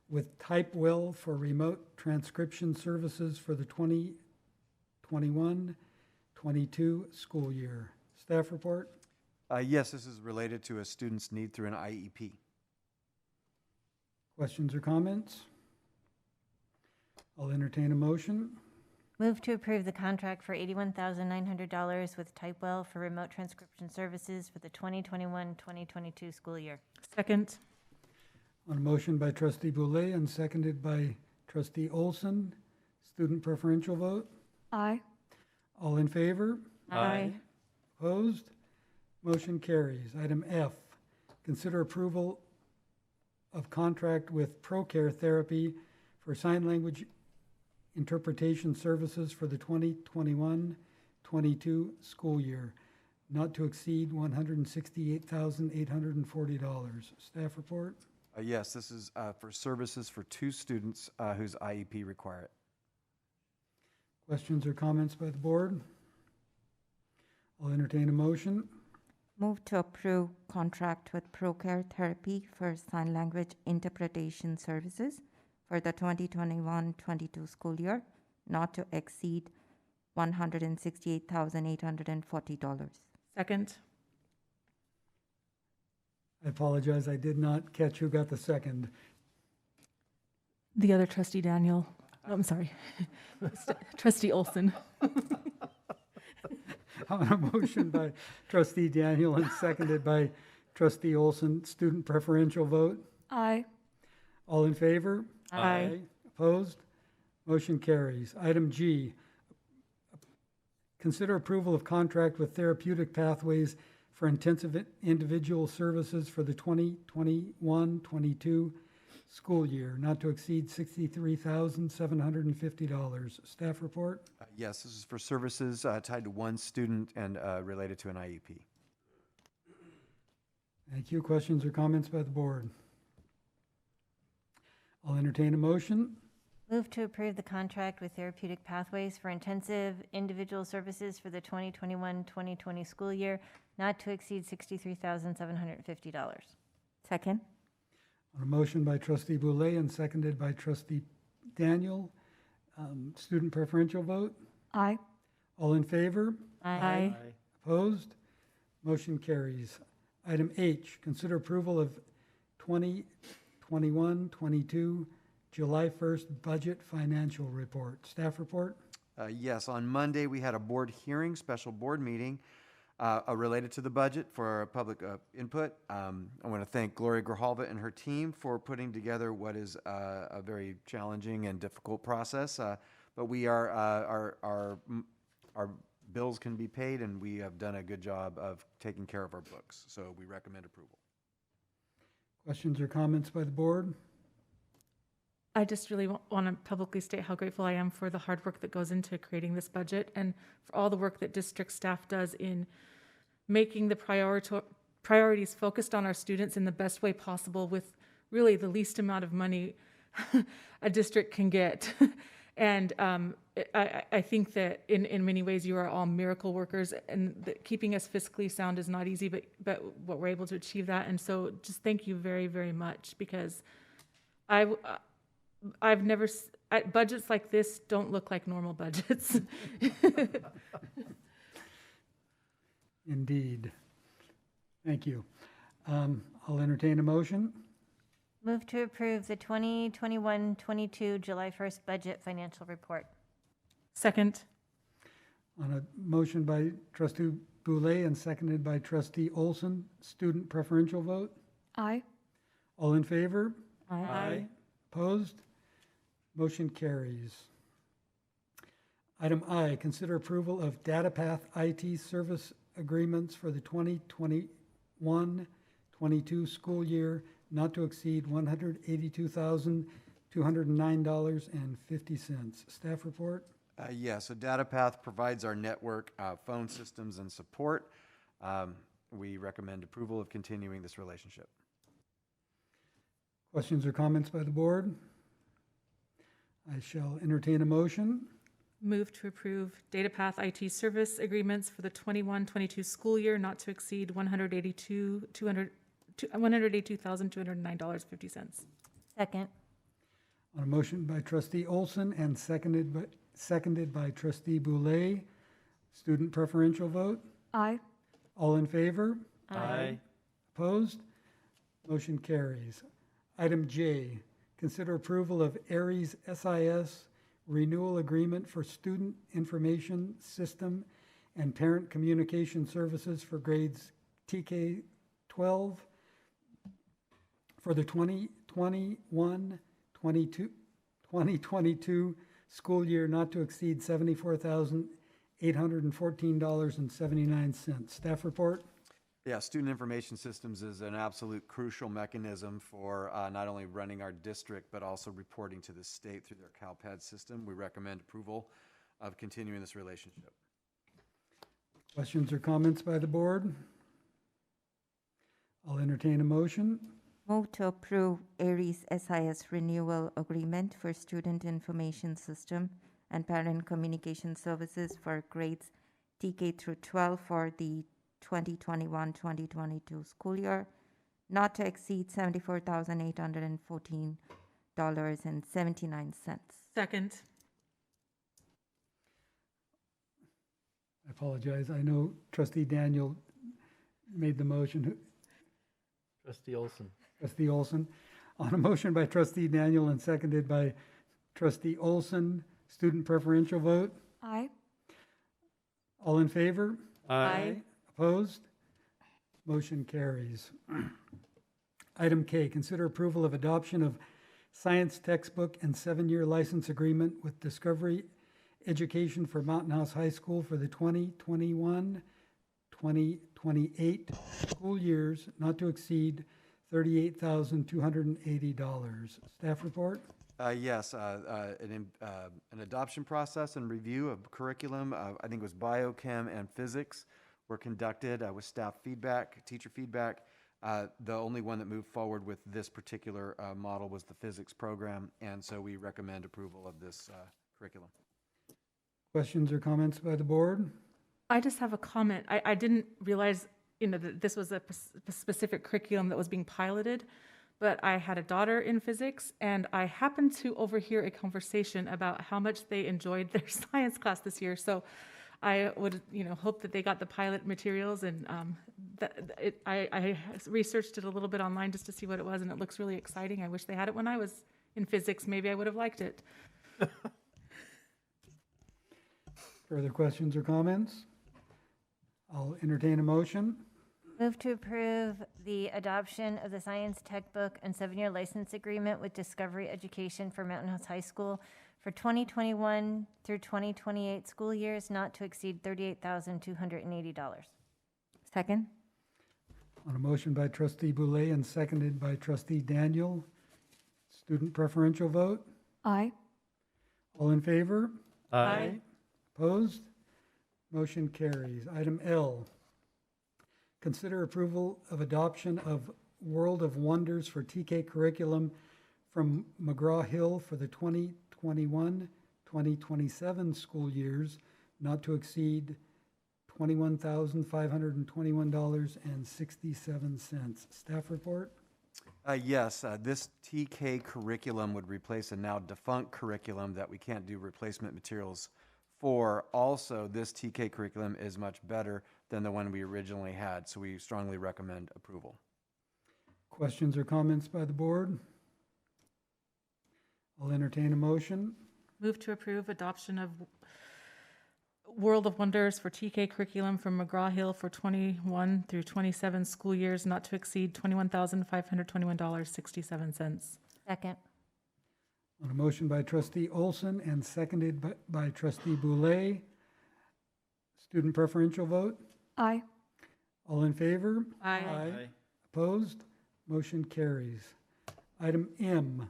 with Typewell for remote transcription services for the 2021-22 school year. Staff report?
Yes, this is related to a student's need through an IEP.
Questions or comments? I'll entertain a motion.
Move to approve the contract for $81,900 with Typewell for remote transcription services for the 2021-2022 school year.
Second.
On a motion by trustee Boulay and seconded by trustee Olson. Student preferential vote.
Aye.
All in favor?
Aye.
Opposed? Motion carries. Item F, consider approval of contract with ProCare Therapy for sign language interpretation services for the 2021-22 school year, not to exceed $168,840. Staff report?
Yes, this is for services for 2 students whose IEP require it.
Questions or comments by the board? I'll entertain a motion.
Move to approve contract with ProCare Therapy for sign language interpretation services for the 2021-22 school year, not to exceed $168,840.
Second.
I apologize, I did not catch who got the second.
The other trustee Daniel. Oh, I'm sorry. Trustee Olson.
On a motion by trustee Daniel and seconded by trustee Olson, student preferential vote.
Aye.
All in favor?
Aye.
Opposed? Motion carries. Item G, consider approval of contract with Therapeutic Pathways for intensive individual services for the 2021-22 school year, not to exceed $63,750. Staff report?
Yes, this is for services tied to 1 student and related to an IEP.
Thank you. Questions or comments by the board? I'll entertain a motion.
Move to approve the contract with Therapeutic Pathways for intensive individual services for the 2021-2020 school year, not to exceed $63,750.
Second.
On a motion by trustee Boulay and seconded by trustee Daniel, student preferential vote.
Aye.
All in favor?
Aye.
Opposed? Motion carries. Item H, consider approval of 2021-22 July 1st budget financial report. Staff report?
Yes, on Monday, we had a board hearing, special board meeting related to the budget for public input. I want to thank Gloria Grijalva and her team for putting together what is a very challenging and difficult process. But we are, our bills can be paid, and we have done a good job of taking care of our books. So we recommend approval.
Questions or comments by the board?
I just really want to publicly state how grateful I am for the hard work that goes into creating this budget and for all the work that district staff does in making the priorities focused on our students in the best way possible with really the least amount of money a district can get. And I think that in many ways you are all miracle workers, and that keeping us fiscally sound is not easy, but what we're able to achieve that. And so just thank you very, very much, because I've never, budgets like this don't look like normal budgets.
Indeed. Thank you. I'll entertain a motion.
Move to approve the 2021-22 July 1st budget financial report.
Second.
On a motion by trustee Boulay and seconded by trustee Olson, student preferential vote.
Aye.
All in favor?
Aye.
Opposed? Motion carries. Item I, consider approval of DataPath IT service agreements for the 2021-22 school year, not to exceed $182,209.50. Staff report?
Yes, so DataPath provides our network phone systems and support. We recommend approval of continuing this relationship.
Questions or comments by the board? I shall entertain a motion.
Move to approve DataPath IT service agreements for the 21-22 school year, not to exceed $182,209.50.
Second.
On a motion by trustee Olson and seconded by trustee Boulay, student preferential vote.
Aye.
All in favor?
Aye.
Opposed? Motion carries. Item J, consider approval of Aries SIS renewal agreement for student information system and parent communication services for grades TK 12 for the 2022 school year, not to exceed $74,814.79. Staff report?
Yeah, student information systems is an absolute crucial mechanism for not only running our district, but also reporting to the state through their CalPAD system. We recommend approval of continuing this relationship.
Questions or comments by the board? I'll entertain a motion.
Move to approve Aries SIS renewal agreement for student information system and parent communication services for grades TK through 12 for the 2021-2022 school year, not to exceed $74,814.79.
Second.
I apologize. I know trustee Daniel made the motion.
Trustee Olson.
Trustee Olson. On a motion by trustee Daniel and seconded by trustee Olson, student preferential vote.
Aye.
All in favor?
Aye.
Opposed? Motion carries. Item K, consider approval of adoption of science textbook and 7-year license agreement with Discovery Education for Mountain House High School for the 2021-2028 school years, not to exceed $38,280. Staff report?
Yes, an adoption process and review of curriculum, I think it was biochem and physics, were conducted with staff feedback, teacher feedback. The only one that moved forward with this particular model was the physics program, and so we recommend approval of this curriculum.
Questions or comments by the board?
I just have a comment. I didn't realize, that this was a specific curriculum that was being piloted, but I had a daughter in physics, and I happened to overhear a conversation about how much they enjoyed their science class this year. So I would, hope that they got the pilot materials, and I researched it a little bit online just to see what it was, and it looks really exciting. I wish they had it when I was in physics. Maybe I would have liked it.
Further questions or comments? I'll entertain a motion.
Move to approve the adoption of the science textbook and 7-year license agreement with Discovery Education for Mountain House High School for 2021 through 2028 school years, not to exceed $38,280.
Second.
On a motion by trustee Boulay and seconded by trustee Daniel, student preferential vote.
Aye.
All in favor?
Aye.
Opposed? Motion carries. Item L, consider approval of adoption of World of Wonders for TK curriculum from McGraw-Hill for the 2021-2022 2027 school years, not to exceed $21,521.67. Staff report?
Yes, this TK curriculum would replace a now defunct curriculum that we can't do replacement materials for. Also, this TK curriculum is much better than the one we originally had, so we strongly recommend approval.
Questions or comments by the board? I'll entertain a motion.
Move to approve adoption of World of Wonders for TK curriculum from McGraw-Hill for 21 through 27 school years, not to exceed $21,521.67.
Second.
On a motion by trustee Olson and seconded by trustee Boulay. Student preferential vote?
Aye.
All in favor?
Aye.
Opposed? Motion carries. Item M,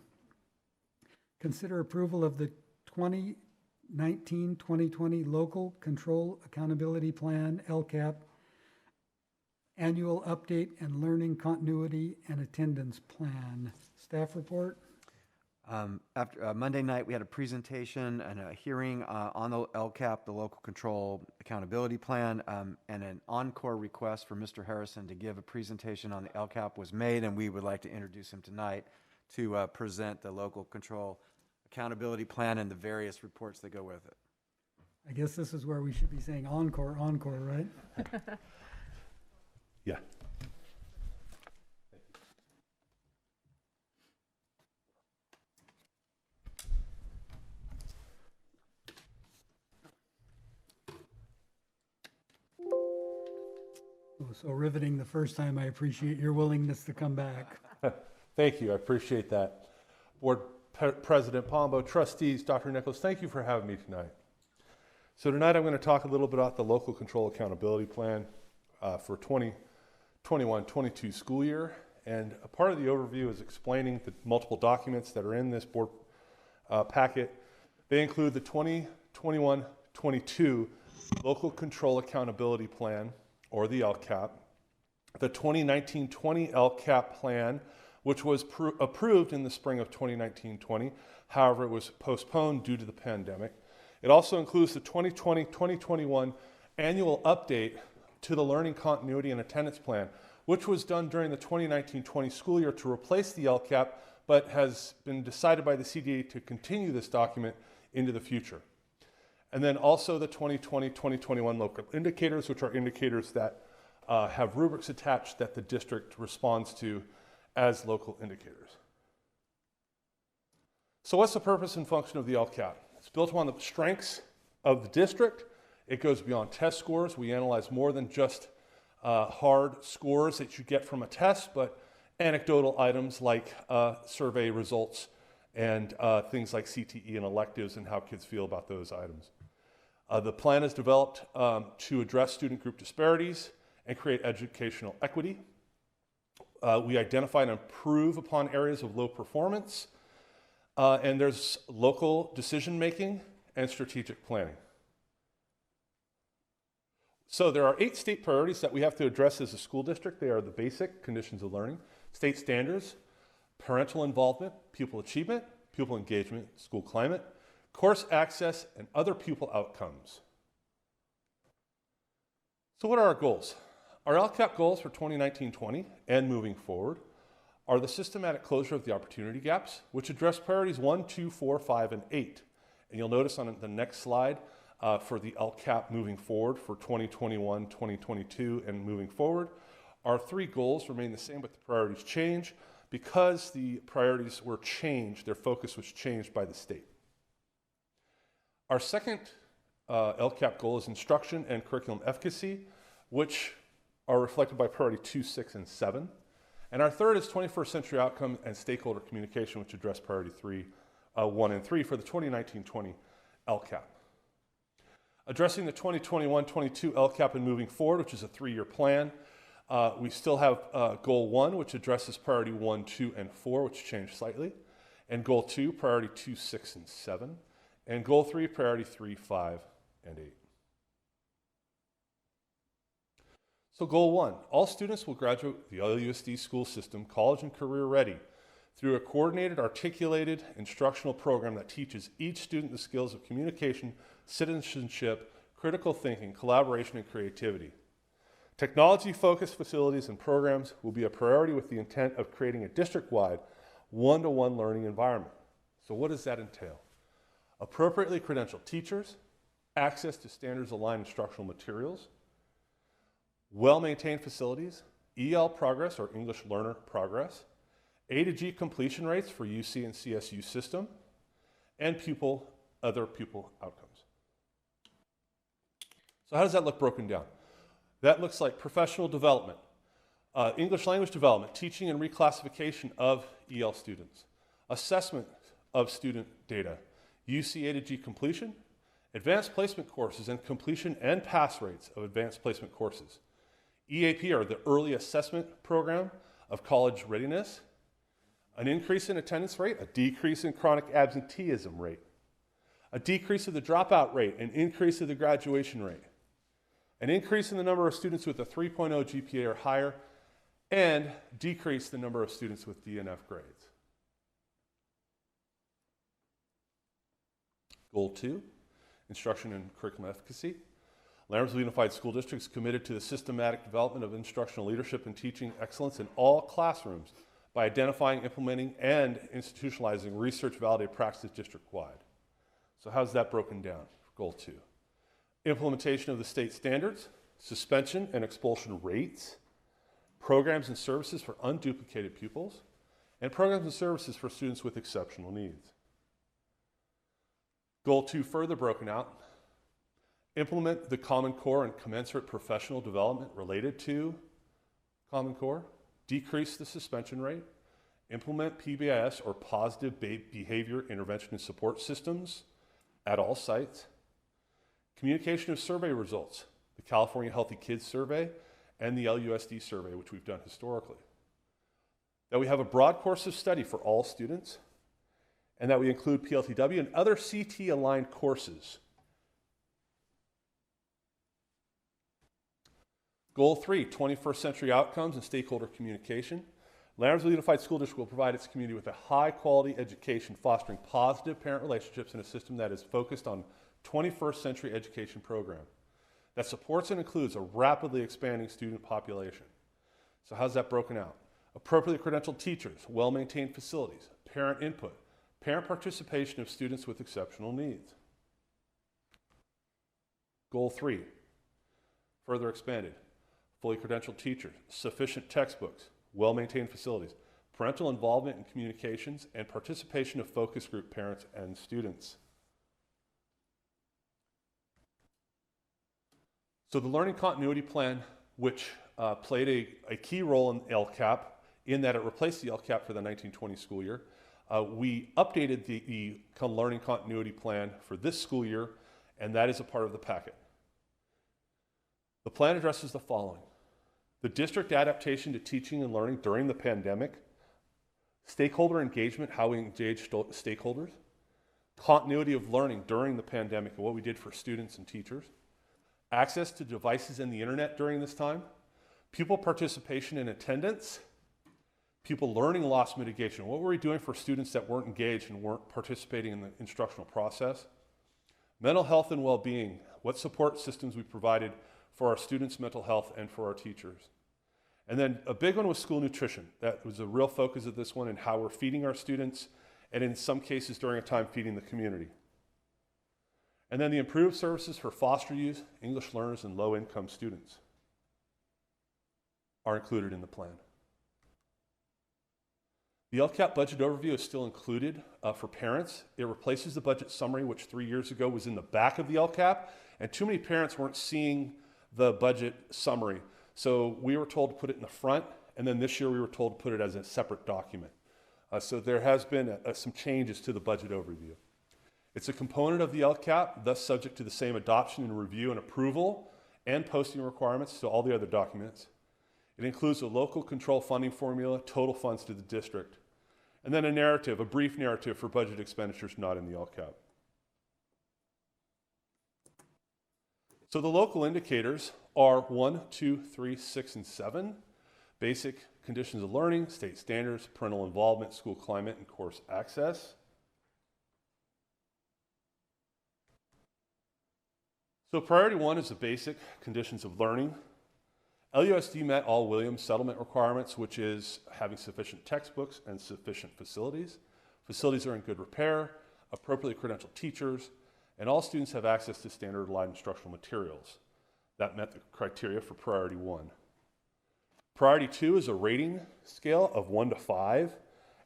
consider approval of the 2019-2020 Local Control Accountability Plan, Lcap, Annual Update and Learning Continuity and Attendance Plan. Staff report?
After Monday night, we had a presentation and a hearing on the Lcap, the Local Control Accountability Plan, and an encore request for Mr. Harrison to give a presentation on the Lcap was made, and we would like to introduce him tonight to present the Local Control Accountability Plan and the various reports that go with it.
I guess this is where we should be saying encore, encore, right?
Yeah.
So riveting the first time. I appreciate your willingness to come back.
Thank you. I appreciate that. Board President Pombo, trustees, Dr. Nicholas, thank you for having me tonight. So tonight I'm going to talk a little bit about the Local Control Accountability Plan for 2021-22 school year. And a part of the overview is explaining the multiple documents that are in this board packet. They include the 2021-22 Local Control Accountability Plan, or the Lcap, the 2019-20 Lcap plan, which was approved in the spring of 2019-20. However, it was postponed due to the pandemic. It also includes the 2020-2021 annual update to the Learning Continuity and Attendance Plan, which was done during the 2019-20 school year to replace the Lcap, but has been decided by the CDA to continue this document into the future. And then also the 2020-2021 local indicators, which are indicators that have rubrics attached that the district responds to as local indicators. So what's the purpose and function of the Lcap? It's built upon the strengths of the district. It goes beyond test scores. We analyze more than just hard scores that you get from a test, but anecdotal items like survey results and things like CTE and electives and how kids feel about those items. The plan is developed to address student group disparities and create educational equity. We identify and improve upon areas of low performance, and there's local decision making and strategic planning. So there are 8 state priorities that we have to address as a school district. They are the basic conditions of learning, state standards, parental involvement, pupil achievement, pupil engagement, school climate, course access, and other pupil outcomes. So what are our goals? Our Lcap goals for 2019-20 and moving forward are the systematic closure of the opportunity gaps, which address priorities 1, 2, 4, 5, and 8. And you'll notice on the next slide for the Lcap moving forward for 2021, 2022, and moving forward, our 3 goals remain the same, but the priorities change because the priorities were changed, their focus was changed by the state. Our second Lcap goal is instruction and curriculum efficacy, which are reflected by priority 2, 6, and 7. And our third is 21st century outcome and stakeholder communication, which address priority 3, 1, and 3 for the 2019-20 Lcap. Addressing the 2021-22 Lcap and moving forward, which is a 3-year plan, we still have goal 1, which addresses priority 1, 2, and 4, which changed slightly, and goal 2, priority 2, 6, and 7. And goal 3, priority 3, 5, and 8. So goal 1, all students will graduate the LUSD school system college and career ready, through a coordinated, articulated instructional program that teaches each student the skills of communication, citizenship, critical thinking, collaboration, and creativity. Technology-focused facilities and programs will be a priority with the intent of creating a district-wide, one-to-one learning environment. So what does that entail? Appropriately credentialed teachers, access to standards-aligned instructional materials, well-maintained facilities, EL progress or English learner progress, A to G completion rates for UC and CSU system, and other pupil outcomes. So how does that look broken down? That looks like professional development, English language development, teaching and reclassification of EL students, assessment of student data, UC A to G completion, advanced placement courses and completion and pass rates of advanced placement courses, EAP or the early assessment program of college readiness, an increase in attendance rate, a decrease in chronic absenteeism rate, a decrease of the dropout rate, an increase of the graduation rate, an increase in the number of students with a 3.0 GPA or higher, and decrease the number of students with DNF grades. Goal 2, instruction and curriculum efficacy. Lammersville Unified School District is committed to the systematic development of instructional leadership and teaching excellence in all classrooms by identifying, implementing, and institutionalizing research-validated practices district-wide. So how's that broken down? Goal 2. Implementation of the state standards, suspension and expulsion rates, programs and services for unduplicated pupils, and programs and services for students with exceptional needs. Goal 2 further broken out, implement the Common Core and commensurate professional development related to Common Core, decrease the suspension rate, implement PBIS or positive behavior intervention and support systems at all sites, communication of survey results, the California Healthy Kids Survey and the LUSD survey, which we've done historically. That we have a broad course of study for all students, and that we include PLTW and other CT-aligned courses. Goal 3, 21st century outcomes and stakeholder communication. Lammersville Unified School District will provide its community with a high-quality education fostering positive parent relationships in a system that is focused on 21st century education program that supports and includes a rapidly expanding student population. So how's that broken out? Appropriately credentialed teachers, well-maintained facilities, parent input, parent participation of students with exceptional needs. Goal 3, further expanded, fully credentialed teachers, sufficient textbooks, well-maintained facilities, parental involvement in communications, and participation of focus group parents and students. So the Learning Continuity Plan, which played a key role in Lcap, in that it replaced the Lcap for the 1920 school year, we updated the Learning Continuity Plan for this school year, and that is a part of the packet. The plan addresses the following: the district adaptation to teaching and learning during the pandemic, stakeholder engagement, how we engage stakeholders, continuity of learning during the pandemic and what we did for students and teachers, access to devices and the internet during this time, pupil participation in attendance, pupil learning loss mitigation. What were we doing for students that weren't engaged and weren't participating in the instructional process? Mental health and well-being, what support systems we provided for our students' mental health and for our teachers. And then a big one was school nutrition. That was a real focus of this one, and how we're feeding our students, and in some cases during a time feeding the community. And then the improved services for foster youth, English learners, and low-income students are included in the plan. The LCAP budget overview is still included for parents. It replaces the budget summary, which 3 years ago was in the back of the LCAP, and too many parents weren't seeing the budget summary. So we were told to put it in the front, and then this year we were told to put it as a separate document. So there has been some changes to the budget overview. It's a component of the LCAP, thus subject to the same adoption and review and approval and posting requirements to all the other documents. It includes a local control funding formula, total funds to the district, and then a narrative, a brief narrative for budget expenditures not in the LCAP. So the local indicators are 1, 2, 3, 6, and 7. Basic conditions of learning, state standards, parental involvement, school climate, and course access. So priority 1 is the basic conditions of learning. LUSD met all Williams settlement requirements, which is having sufficient textbooks and sufficient facilities. Facilities are in good repair, appropriately credentialed teachers, and all students have access to standard aligned instructional materials. That met the criteria for priority 1. Priority 2 is a rating scale of 1 to 5,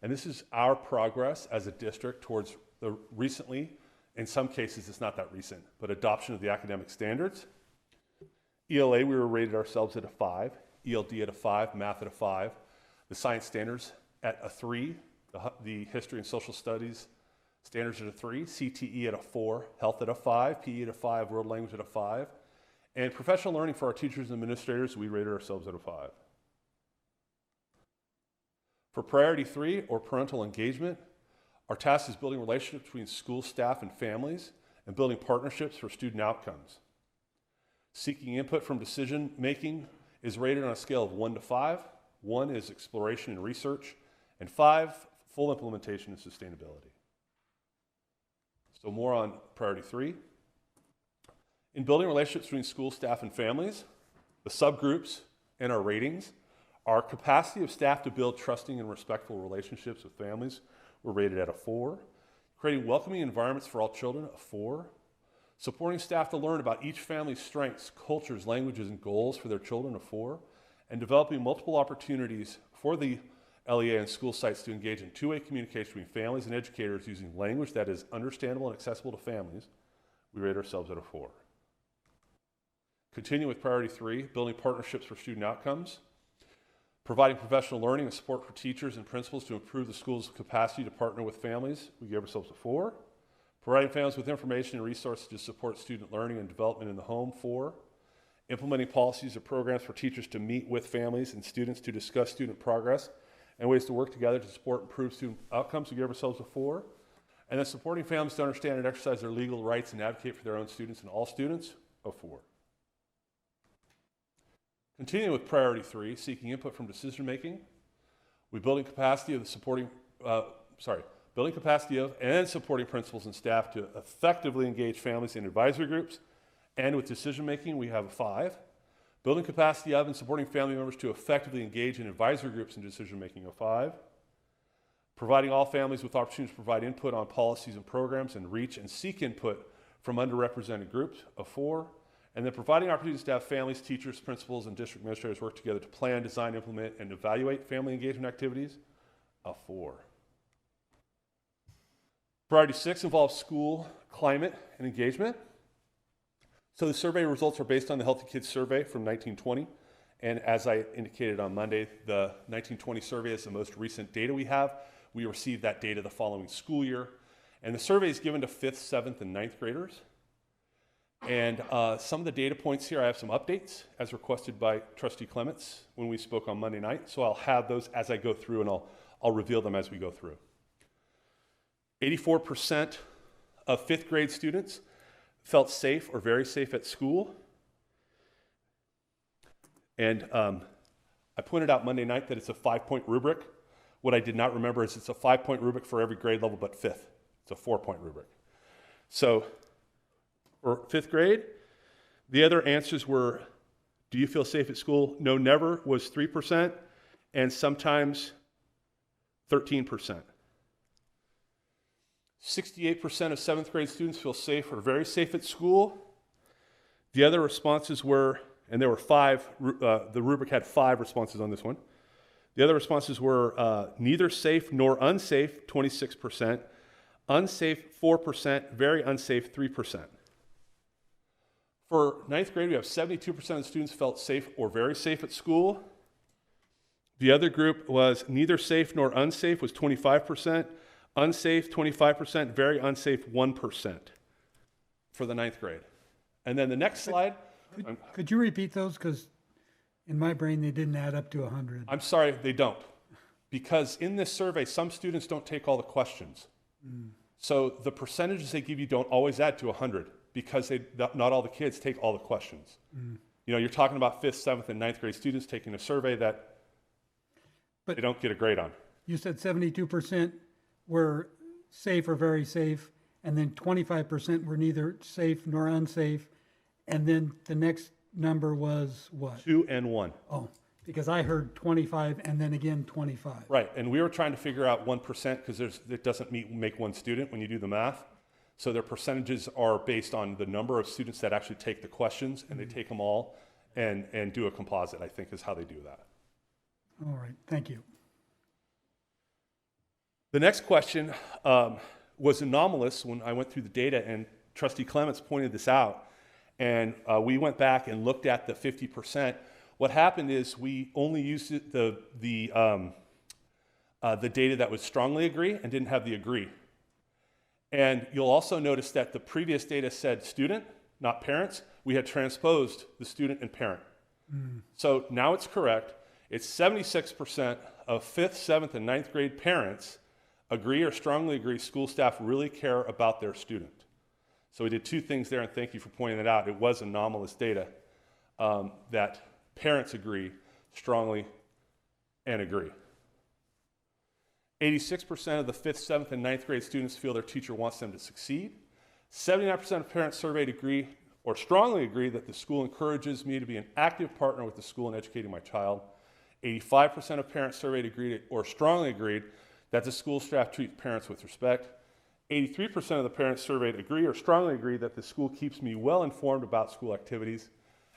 and this is our progress as a district towards the recently, in some cases it's not that recent, but adoption of the academic standards. ELA, we were rated ourselves at a 5, ELD at a 5, math at a 5, the science standards at a 3, the history and social studies standards at a 3, CTE at a 4, health at a 5, PE at a 5, world language at a 5, and professional learning for our teachers and administrators, we rated ourselves at a 5. For priority 3, or parental engagement, our task is building relationships between school staff and families and building partnerships for student outcomes. Seeking input from decision making is rated on a scale of 1 to 5. 1 is exploration and research, and 5, full implementation and sustainability. So more on priority 3. In building relationships between school staff and families, the subgroups in our ratings, our capacity of staff to build trusting and respectful relationships with families were rated at a 4. Creating welcoming environments for all children, a 4. Supporting staff to learn about each family's strengths, cultures, languages, and goals for their children, a 4. And developing multiple opportunities for the LEA and school sites to engage in two-way communication between families and educators using language that is understandable and accessible to families, we rate ourselves at a 4. Continue with priority 3, building partnerships for student outcomes. Providing professional learning and support for teachers and principals to improve the school's capacity to partner with families, we gave ourselves a 4. Providing families with information and resources to support student learning and development in the home, 4. Implementing policies or programs for teachers to meet with families and students to discuss student progress and ways to work together to support and improve student outcomes, we gave ourselves a 4. And then supporting families to understand and exercise their legal rights and advocate for their own students and all students, a 4. Continuing with priority 3, seeking input from decision making, we building capacity of and supporting principals and staff to effectively engage families in advisory groups, and with decision making we have a 5. Building capacity of and supporting family members to effectively engage in advisory groups and decision making, a 5. Providing all families with opportunities to provide input on policies and programs and reach and seek input from underrepresented groups, a 4. And then providing opportunities to have families, teachers, principals, and district administrators work together to plan, design, implement, and evaluate family engagement activities, a 4. Priority 6 involves school climate and engagement. So the survey results are based on the Healthy Kids Survey from 1920. And as I indicated on Monday, the 1920 survey is the most recent data we have. We received that data the following school year. And the survey is given to 5th, 7th, and 9th graders. And some of the data points here, I have some updates as requested by Trustee Clements when we spoke on Monday night. So I'll have those as I go through, and I'll reveal them as we go through. 84% of 5th grade students felt safe or very safe at school. And I pointed out Monday night that it's a 5-point rubric. What I did not remember is it's a 5-point rubric for every grade level but 5th. It's a 4-point rubric. So for 5th grade, the other answers were, do you feel safe at school? No, never was 3%, and sometimes 13%. 68% of 7th grade students feel safe or very safe at school. The other responses were, and there were 5, the rubric had 5 responses on this one. The other responses were neither safe nor unsafe, 26%, unsafe, 4%, very unsafe, 3%. For 9th grade, we have 72% of the students felt safe or very safe at school. The other group was neither safe nor unsafe, was 25%, unsafe, 25%, very unsafe, 1% for the 9th grade. And then the next slide.
Could you repeat those? Because in my brain, they didn't add up to 100.
I'm sorry, they don't. Because in this survey, some students don't take all the questions. So the percentages they give you don't always add to 100 because not all the kids take all the questions. You know, you're talking about 5th, 7th, and 9th grade students taking a survey that they don't get a grade on.
You said 72% were safe or very safe, and then 25% were neither safe nor unsafe, and then the next number was what?
2 and 1.
Oh, because I heard 25 and then again 25.
Right, and we were trying to figure out 1% because it doesn't make one student when you do the math. So their percentages are based on the number of students that actually take the questions, and they take them all and do a composite, I think is how they do that.
All right, thank you.
The next question was anomalous when I went through the data, and Trustee Clements pointed this out. And we went back and looked at the 50%. What happened is we only used the data that would strongly agree and didn't have the agree. And you'll also notice that the previous data said student, not parents. We had transposed the student and parent. So now it's correct. It's 76% of 5th, 7th, and 9th grade parents agree or strongly agree school staff really care about their student. So we did two things there, and thank you for pointing that out. It was anomalous data that parents agree strongly and agree. 86% of the 5th, 7th, and 9th grade students feel their teacher wants them to succeed. 79% of parents surveyed agree or strongly agree that the school encourages me to be an active partner with the school in educating my child. 85% of parents surveyed agreed or strongly agreed that the school staff treats parents with respect. 83% of the parents surveyed agree or strongly agree that the school keeps me well informed about school activities.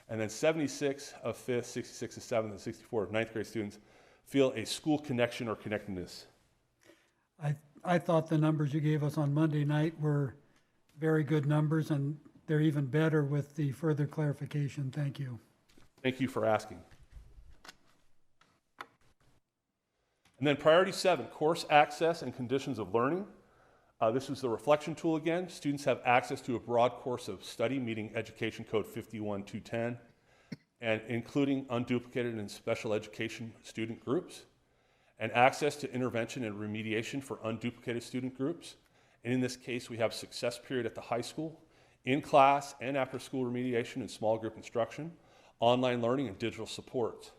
And then 76 of 5th, 66 of 7th, and 64 of 9th grade students feel a school connection or connectedness.
I thought the numbers you gave us on Monday night were very good numbers, and they're even better with the further clarification. Thank you.
Thank you for asking. And then priority 7, course access and conditions of learning. This is the reflection tool again. Students have access to a broad course of study meeting Education Code 51210, and including unduplicated and special education student groups, and access to intervention and remediation for unduplicated student groups. And in this case, we have success period at the high school, in class and after school remediation and small group instruction, online learning, and digital support.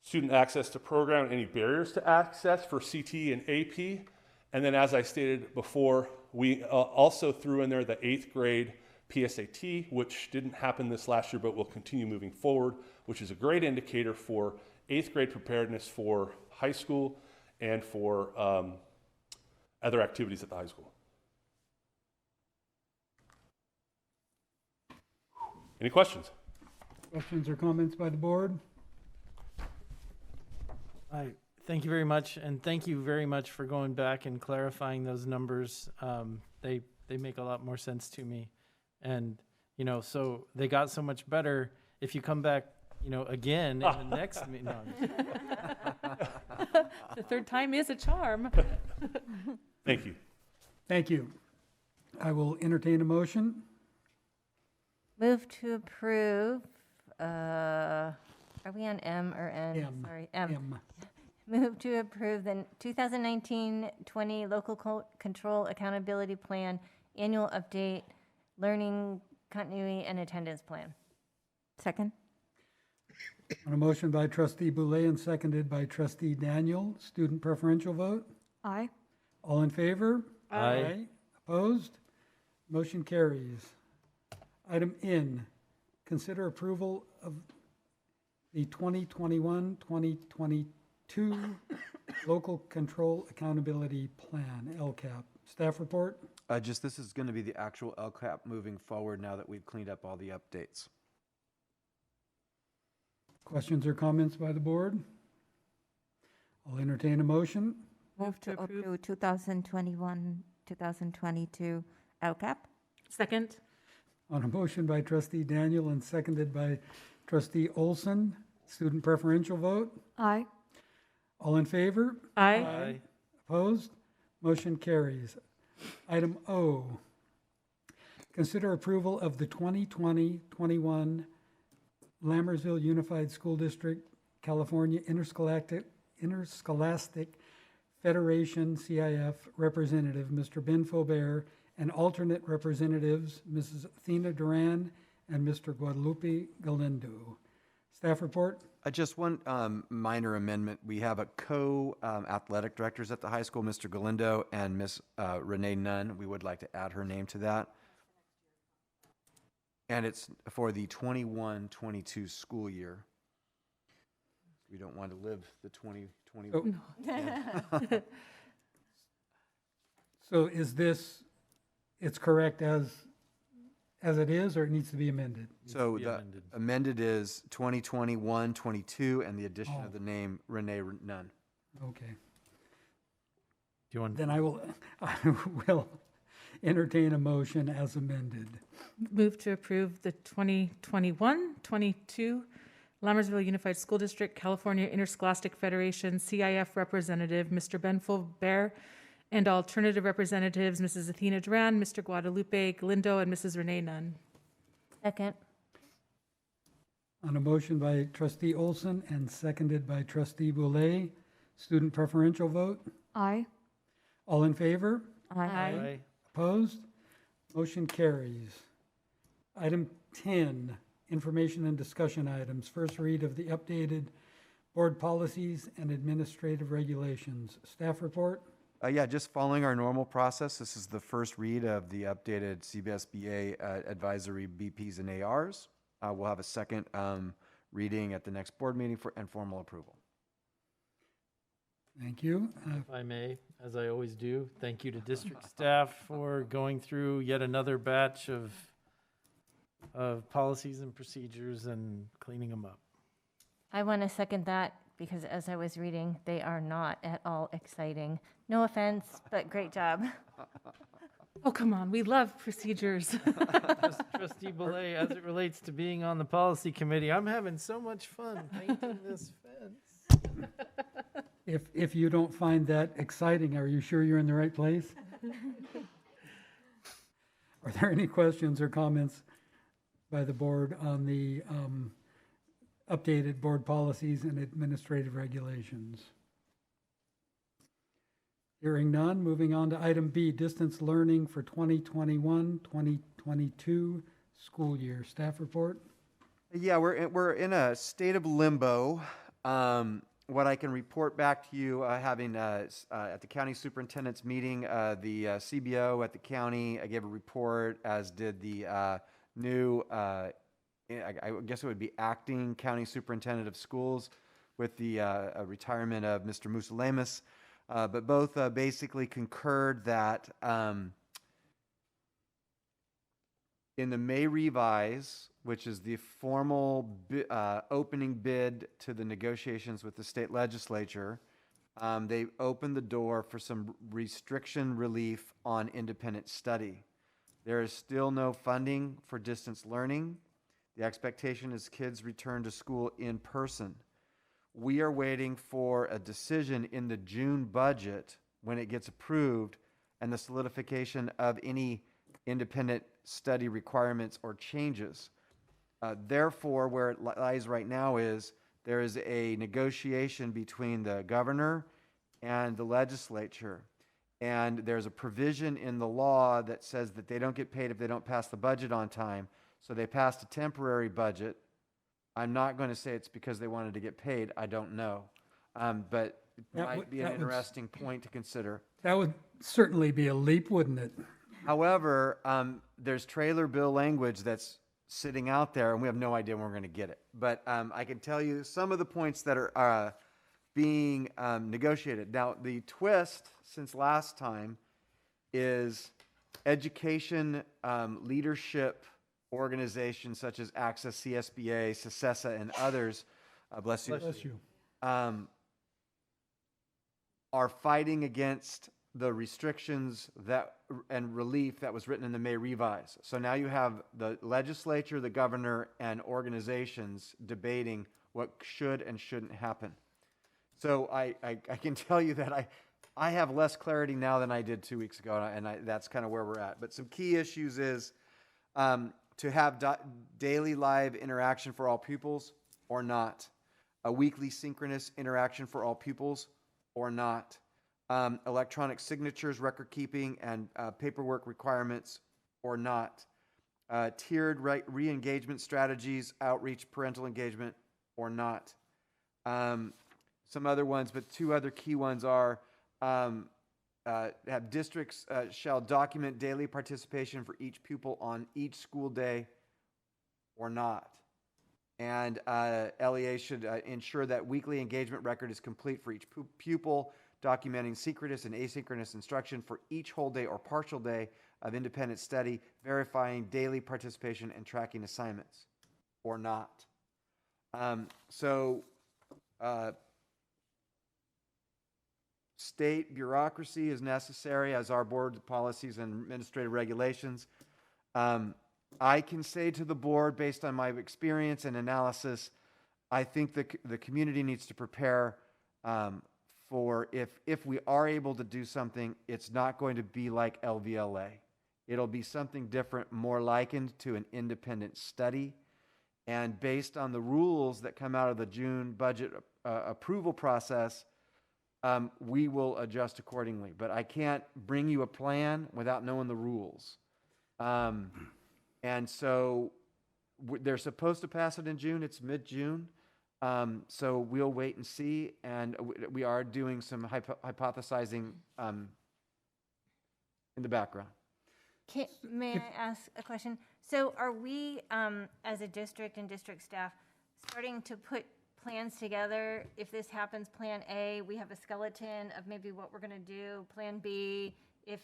Student access to program and any barriers to access for CT and AP. And then, as I stated before, we also threw in there the 8th grade PSAT, which didn't happen this last year, but will continue moving forward, which is a great indicator for 8th grade preparedness for high school and for other activities at the high school. Any questions?
Questions or comments by the board?
Thank you very much, and thank you very much for going back and clarifying those numbers. They make a lot more sense to me, and so they got so much better. If you come back, again in the next meeting. No,
The third time is a charm.
Thank you.
Thank you. I will entertain a motion.
Move to approve, are we on M or N?
M.
Sorry, M.
M.
Move to approve the 2019-20 Local Control Accountability Plan, Annual Update, Learning Continuity and Attendance Plan.
Second?
On a motion by Trustee Boulay and seconded by Trustee Daniel, student preferential vote.
Aye.
All in favor?
Aye.
Opposed? Motion carries. Item N, consider approval of the 2021-2022 Local Control Accountability Plan, Lcap. Staff report?
This is going to be the actual Lcap moving forward now that we've cleaned up all the updates.
Questions or comments by the board? I'll entertain a motion.
Move to approve 2021-2022 LCAP.
Second.
On a motion by Trustee Daniel and seconded by Trustee Olson, student preferential vote.
Aye.
All in favor?
Aye.
Opposed? Motion carries. Item O, consider approval of the 2020-21 Lammersville Unified School District, California Interscholastic Federation CIF representative, Mr. Ben Faubert, and alternate representatives, Mrs. Athena Duran and Mr. Guadalupe Galindo. Staff report?
Just one minor amendment. We have a co-athletic directors at the high school, Mr. Galindo and Miss Renee Nunn. We would like to add her name to that. And it's for the 21-22 school year. We don't want to live the 2021.
Oh. So is this, it's correct as it is, or it needs to be amended?
So the amended is 2021-22, and the addition
Oh.
of the name Renee Nunn.
Okay.
Do you want?
Then I will entertain a motion as amended.
Move to approve the 2021-22 Lammersville Unified School District California Interscholastic Federation CIF representative, Mr. Ben Fulbert, and alternative representatives, Mrs. Athena Duran, Mr. Guadalupe Galindo, and Mrs. Renee Nunn.
Second.
On a motion by trustee Olson and seconded by trustee Boulay, student preferential vote.
Aye.
All in favor?
Aye.
Opposed? Motion carries. Item 10, information and discussion items. First read of the updated board policies and administrative regulations. Staff report?
Yeah, just following our normal process. This is the first read of the updated CBSBA advisory BPs and ARs. We'll have a second reading at the next board meeting for informal approval.
Thank you.
If I may, as I always do, thank you to district staff for going through yet another batch of policies and procedures and cleaning them up.
I want to second that because as I was reading, they are not at all exciting. No offense, but great job.
Oh, come on, we love procedures.
Trustee Belay, as it relates to being on the policy committee, I'm having so much fun painting this fence.
If you don't find that exciting, are you sure you're in the right place? Are there any questions or comments by the board on the updated board policies and administrative regulations? Hearing none, moving on to item B, distance learning for 2021-2022 school year. Staff report?
Yeah, we're in a state of limbo. What I can report back to you, having at the county superintendent's meeting, the CBO at the county, I gave a report, as did the new, I guess it would be acting county superintendent of schools, with the retirement of Mr. Musalemus. But both basically concurred that in the May revise, which is the formal opening bid to the negotiations with the state legislature, they opened the door for some restriction relief on independent study. There is still no funding for distance learning. The expectation is kids return to school in person. We are waiting for a decision in the June budget when it gets approved and the solidification of any independent study requirements or changes. Therefore, where it lies right now is there is a negotiation between the governor and the legislature. And there's a provision in the law that says that they don't get paid if they don't pass the budget on time. So they passed a temporary budget. I'm not going to say it's because they wanted to get paid. I don't know. But it might be an interesting point to consider.
That would certainly be a leap, wouldn't it?
However, there's trailer bill language that's sitting out there, and we have no idea when we're going to get it. But I can tell you some of the points that are being negotiated. Now, the twist since last time is education leadership organizations such as Access, CSBA, SECESA, and others, bless you, are fighting against the restrictions that and relief that was written in the May revise. So now you have the legislature, the governor, and organizations debating what should and shouldn't happen. So I can tell you that I have less clarity now than I did 2 weeks ago, and that's kind of where we're at. But some key issues is to have daily live interaction for all pupils or not, a weekly synchronous interaction for all pupils or not, electronic signatures, record keeping, and paperwork requirements or not, tiered re-engagement strategies, outreach, parental engagement or not. Some other ones, but two other key ones are have districts shall document daily participation for each pupil on each school day or not. And LEA should ensure that weekly engagement record is complete for each pupil, documenting synchronous and asynchronous instruction for each whole day or partial day of independent study, verifying daily participation and tracking assignments or not. State bureaucracy is necessary as our board policies and administrative regulations. I can say to the board, based on my experience and analysis, I think the community needs to prepare for if we are able to do something, it's not going to be like LVLA. It'll be something different, more likened to an independent study. And based on the rules that come out of the June budget approval process, we will adjust accordingly. But I can't bring you a plan without knowing the rules. And so they're supposed to pass it in June. It's mid-June. So we'll wait and see. And we are doing some hypothesizing in the background.
May I ask a question? So are we, as a district and district staff, starting to put plans together? If this happens, plan A, we have a skeleton of maybe what we're going to do. Plan B, if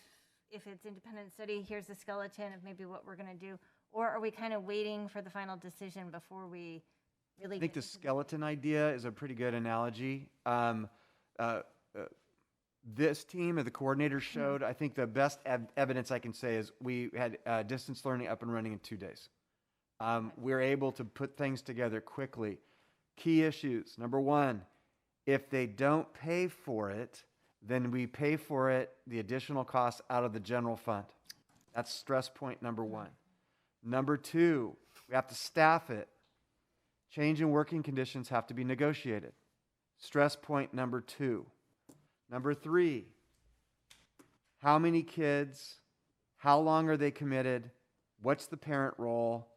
it's independent study, here's the skeleton of maybe what we're going to do. Or are we kind of waiting for the final decision before we really
I think the skeleton idea is a pretty good analogy. This team and the coordinators showed, I think the best evidence I can say is we had distance learning up and running in 2 days. We're able to put things together quickly. Key issues. Number one, if they don't pay for it, then we pay for it, the additional costs out of the general fund. That's stress point number one. Number two, we have to staff it. Change in working conditions have to be negotiated. Stress point number two. Number three, how many kids, how long are they committed, what's the parent role,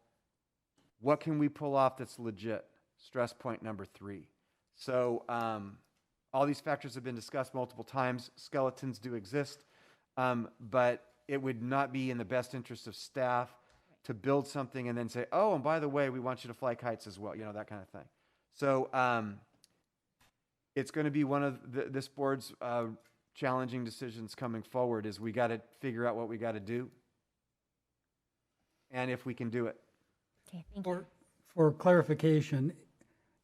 what can we pull off that's legit? Stress point number three. So all these factors have been discussed multiple times. Skeletons do exist, but it would not be in the best interest of staff to build something and then say, oh, and by the way, we want you to fly kites as well, that kind of thing. So it's going to be one of this board's challenging decisions coming forward is we got to figure out what we got to do and if we can do it.
Okay, thank you.
For clarification,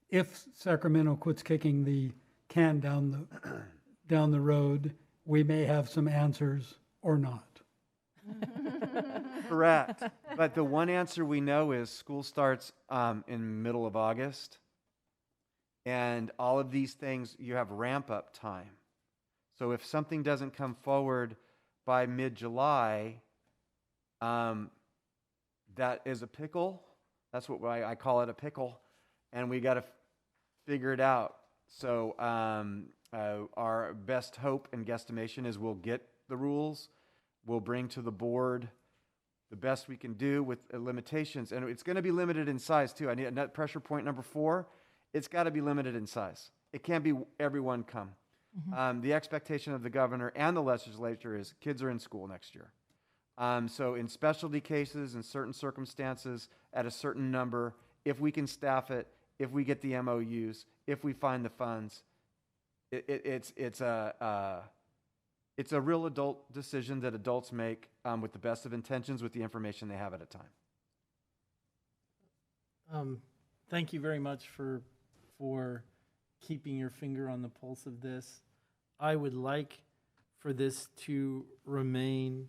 if Sacramento quits kicking the can down the road, we may have some answers or not.
Correct. But the one answer we know is school starts in middle of August. And all of these things, you have ramp up time. So if something doesn't come forward by mid-July, that is a pickle. That's what I call it, a pickle. And we got to figure it out. So our best hope and guesstimation is we'll get the rules. We'll bring to the board the best we can do with limitations. And it's going to be limited in size, too. I need a net pressure point number 4. It's got to be limited in size. It can't be everyone come. Mm-hmm. The expectation of the governor and the legislature is kids are in school next year. So in specialty cases, in certain circumstances, at a certain number, if we can staff it, if we get the MOUs, if we find the funds, it's a real adult decision that adults make with the best of intentions with the information they have at a time.
Thank you very much for keeping your finger on the pulse of this. I would like for this to remain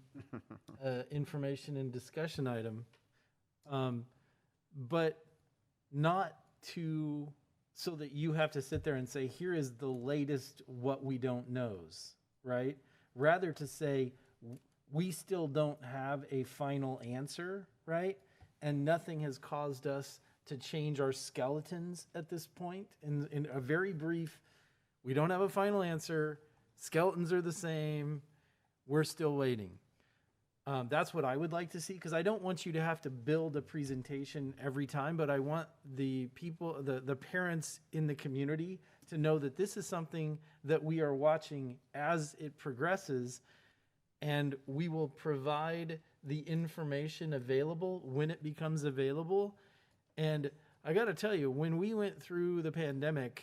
information and discussion item, but not so that you have to sit there and say, here is the latest what we don't knows, right? Rather to say, we still don't have a final answer, right? And nothing has caused us to change our skeletons at this point. In a very brief, we don't have a final answer, skeletons are the same, we're still waiting. That's what I would like to see, because I don't want you to have to build a presentation every time, but I want the people, the parents in the community to know that this is something that we are watching as it progresses, and we will provide the information available when it becomes available. And I got to tell you, when we went through the pandemic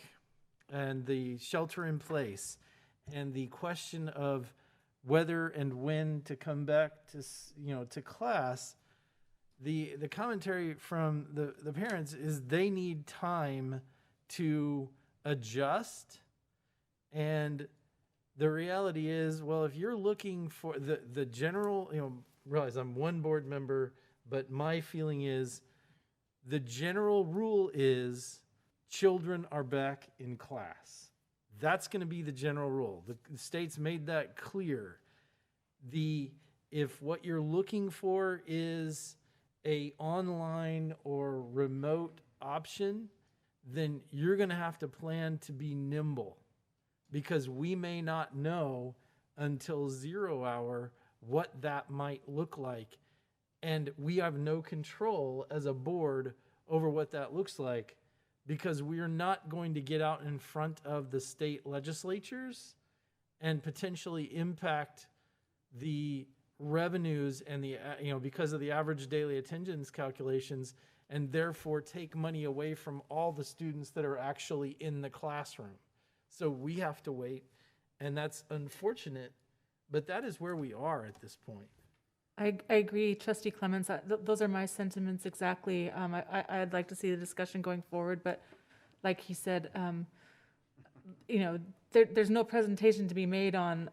and the shelter in place and the question of whether and when to come back to class, the commentary from the parents is they need time to adjust. And the reality is, well, if you're looking for the general, realize I'm one board member, but my feeling is the general rule is children are back in class. That's going to be the general rule. The state's made that clear. If what you're looking for is a online or remote option, then you're going to have to plan to be nimble, because we may not know until 0 hour what that might look like. And we have no control as a board over what that looks like, because we are not going to get out in front of the state legislatures and potentially impact the revenues and because of the average daily attendance calculations, and therefore take money away from all the students that are actually in the classroom. So we have to wait, and that's unfortunate, but that is where we are at this point.
I agree, Trustee Clements. Those are my sentiments exactly. I'd like to see the discussion going forward, but like he said, there's no presentation to be made on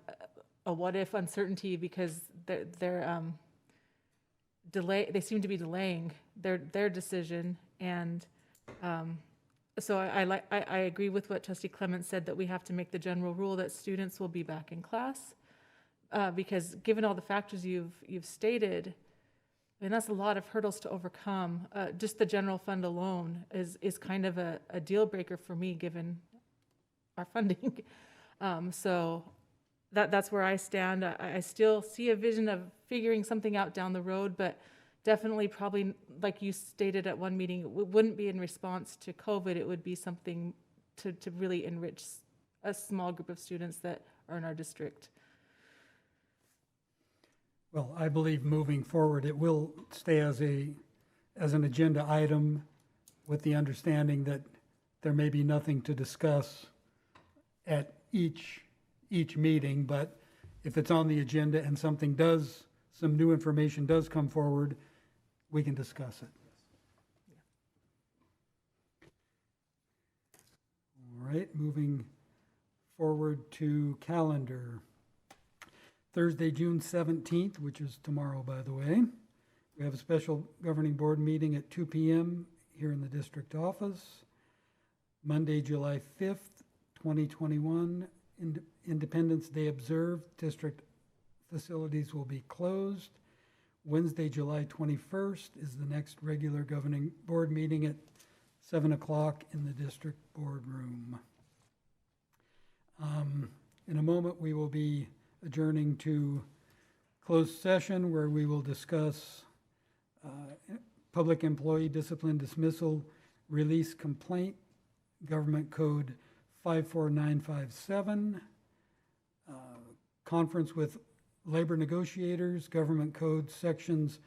a what-if uncertainty, because they're they seem to be delaying their decision, and so I agree with what Trustee Clements said, that we have to make the general rule that students will be back in class. Because given all the factors you've stated, and that's a lot of hurdles to overcome. Just the general fund alone is kind of a deal breaker for me, given our funding. So that's where I stand. I still see a vision of figuring something out down the road, but definitely probably, like you stated at one meeting, it wouldn't be in response to COVID. It would be something to really enrich a small group of students that are in our district.
Well, I believe moving forward, it will stay as an agenda item, with the understanding that there may be nothing to discuss at each meeting, but if it's on the agenda and some new information does come forward, we can discuss it. All right, moving forward to calendar. Thursday, June 17th, which is tomorrow, by the way, we have a special governing board meeting at 2 p.m. here in the district office. Monday, July 5th, 2021, Independence Day observed. District facilities will be closed. Wednesday, July 21st is the next regular governing board meeting at 7 o'clock in the district boardroom. In a moment, we will be adjourning to closed session, where we will discuss public employee discipline dismissal release complaint, Government Code 54957, conference with labor negotiators, Government Code sections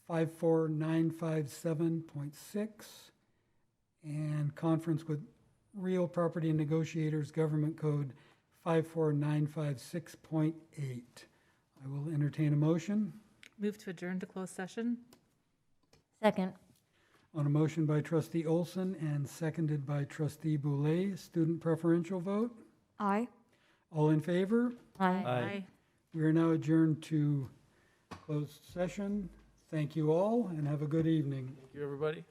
54957.6, and conference with real property negotiators, Government Code 54956.8. I will entertain a motion.
Move to adjourn to closed session.
Second.
On a motion by Trustee Olson and seconded by Trustee Boulay, student preferential vote.
Aye.
All in favor?
Aye.
We are now adjourned to closed session. Thank you all, and have a good evening.
Thank you, everybody.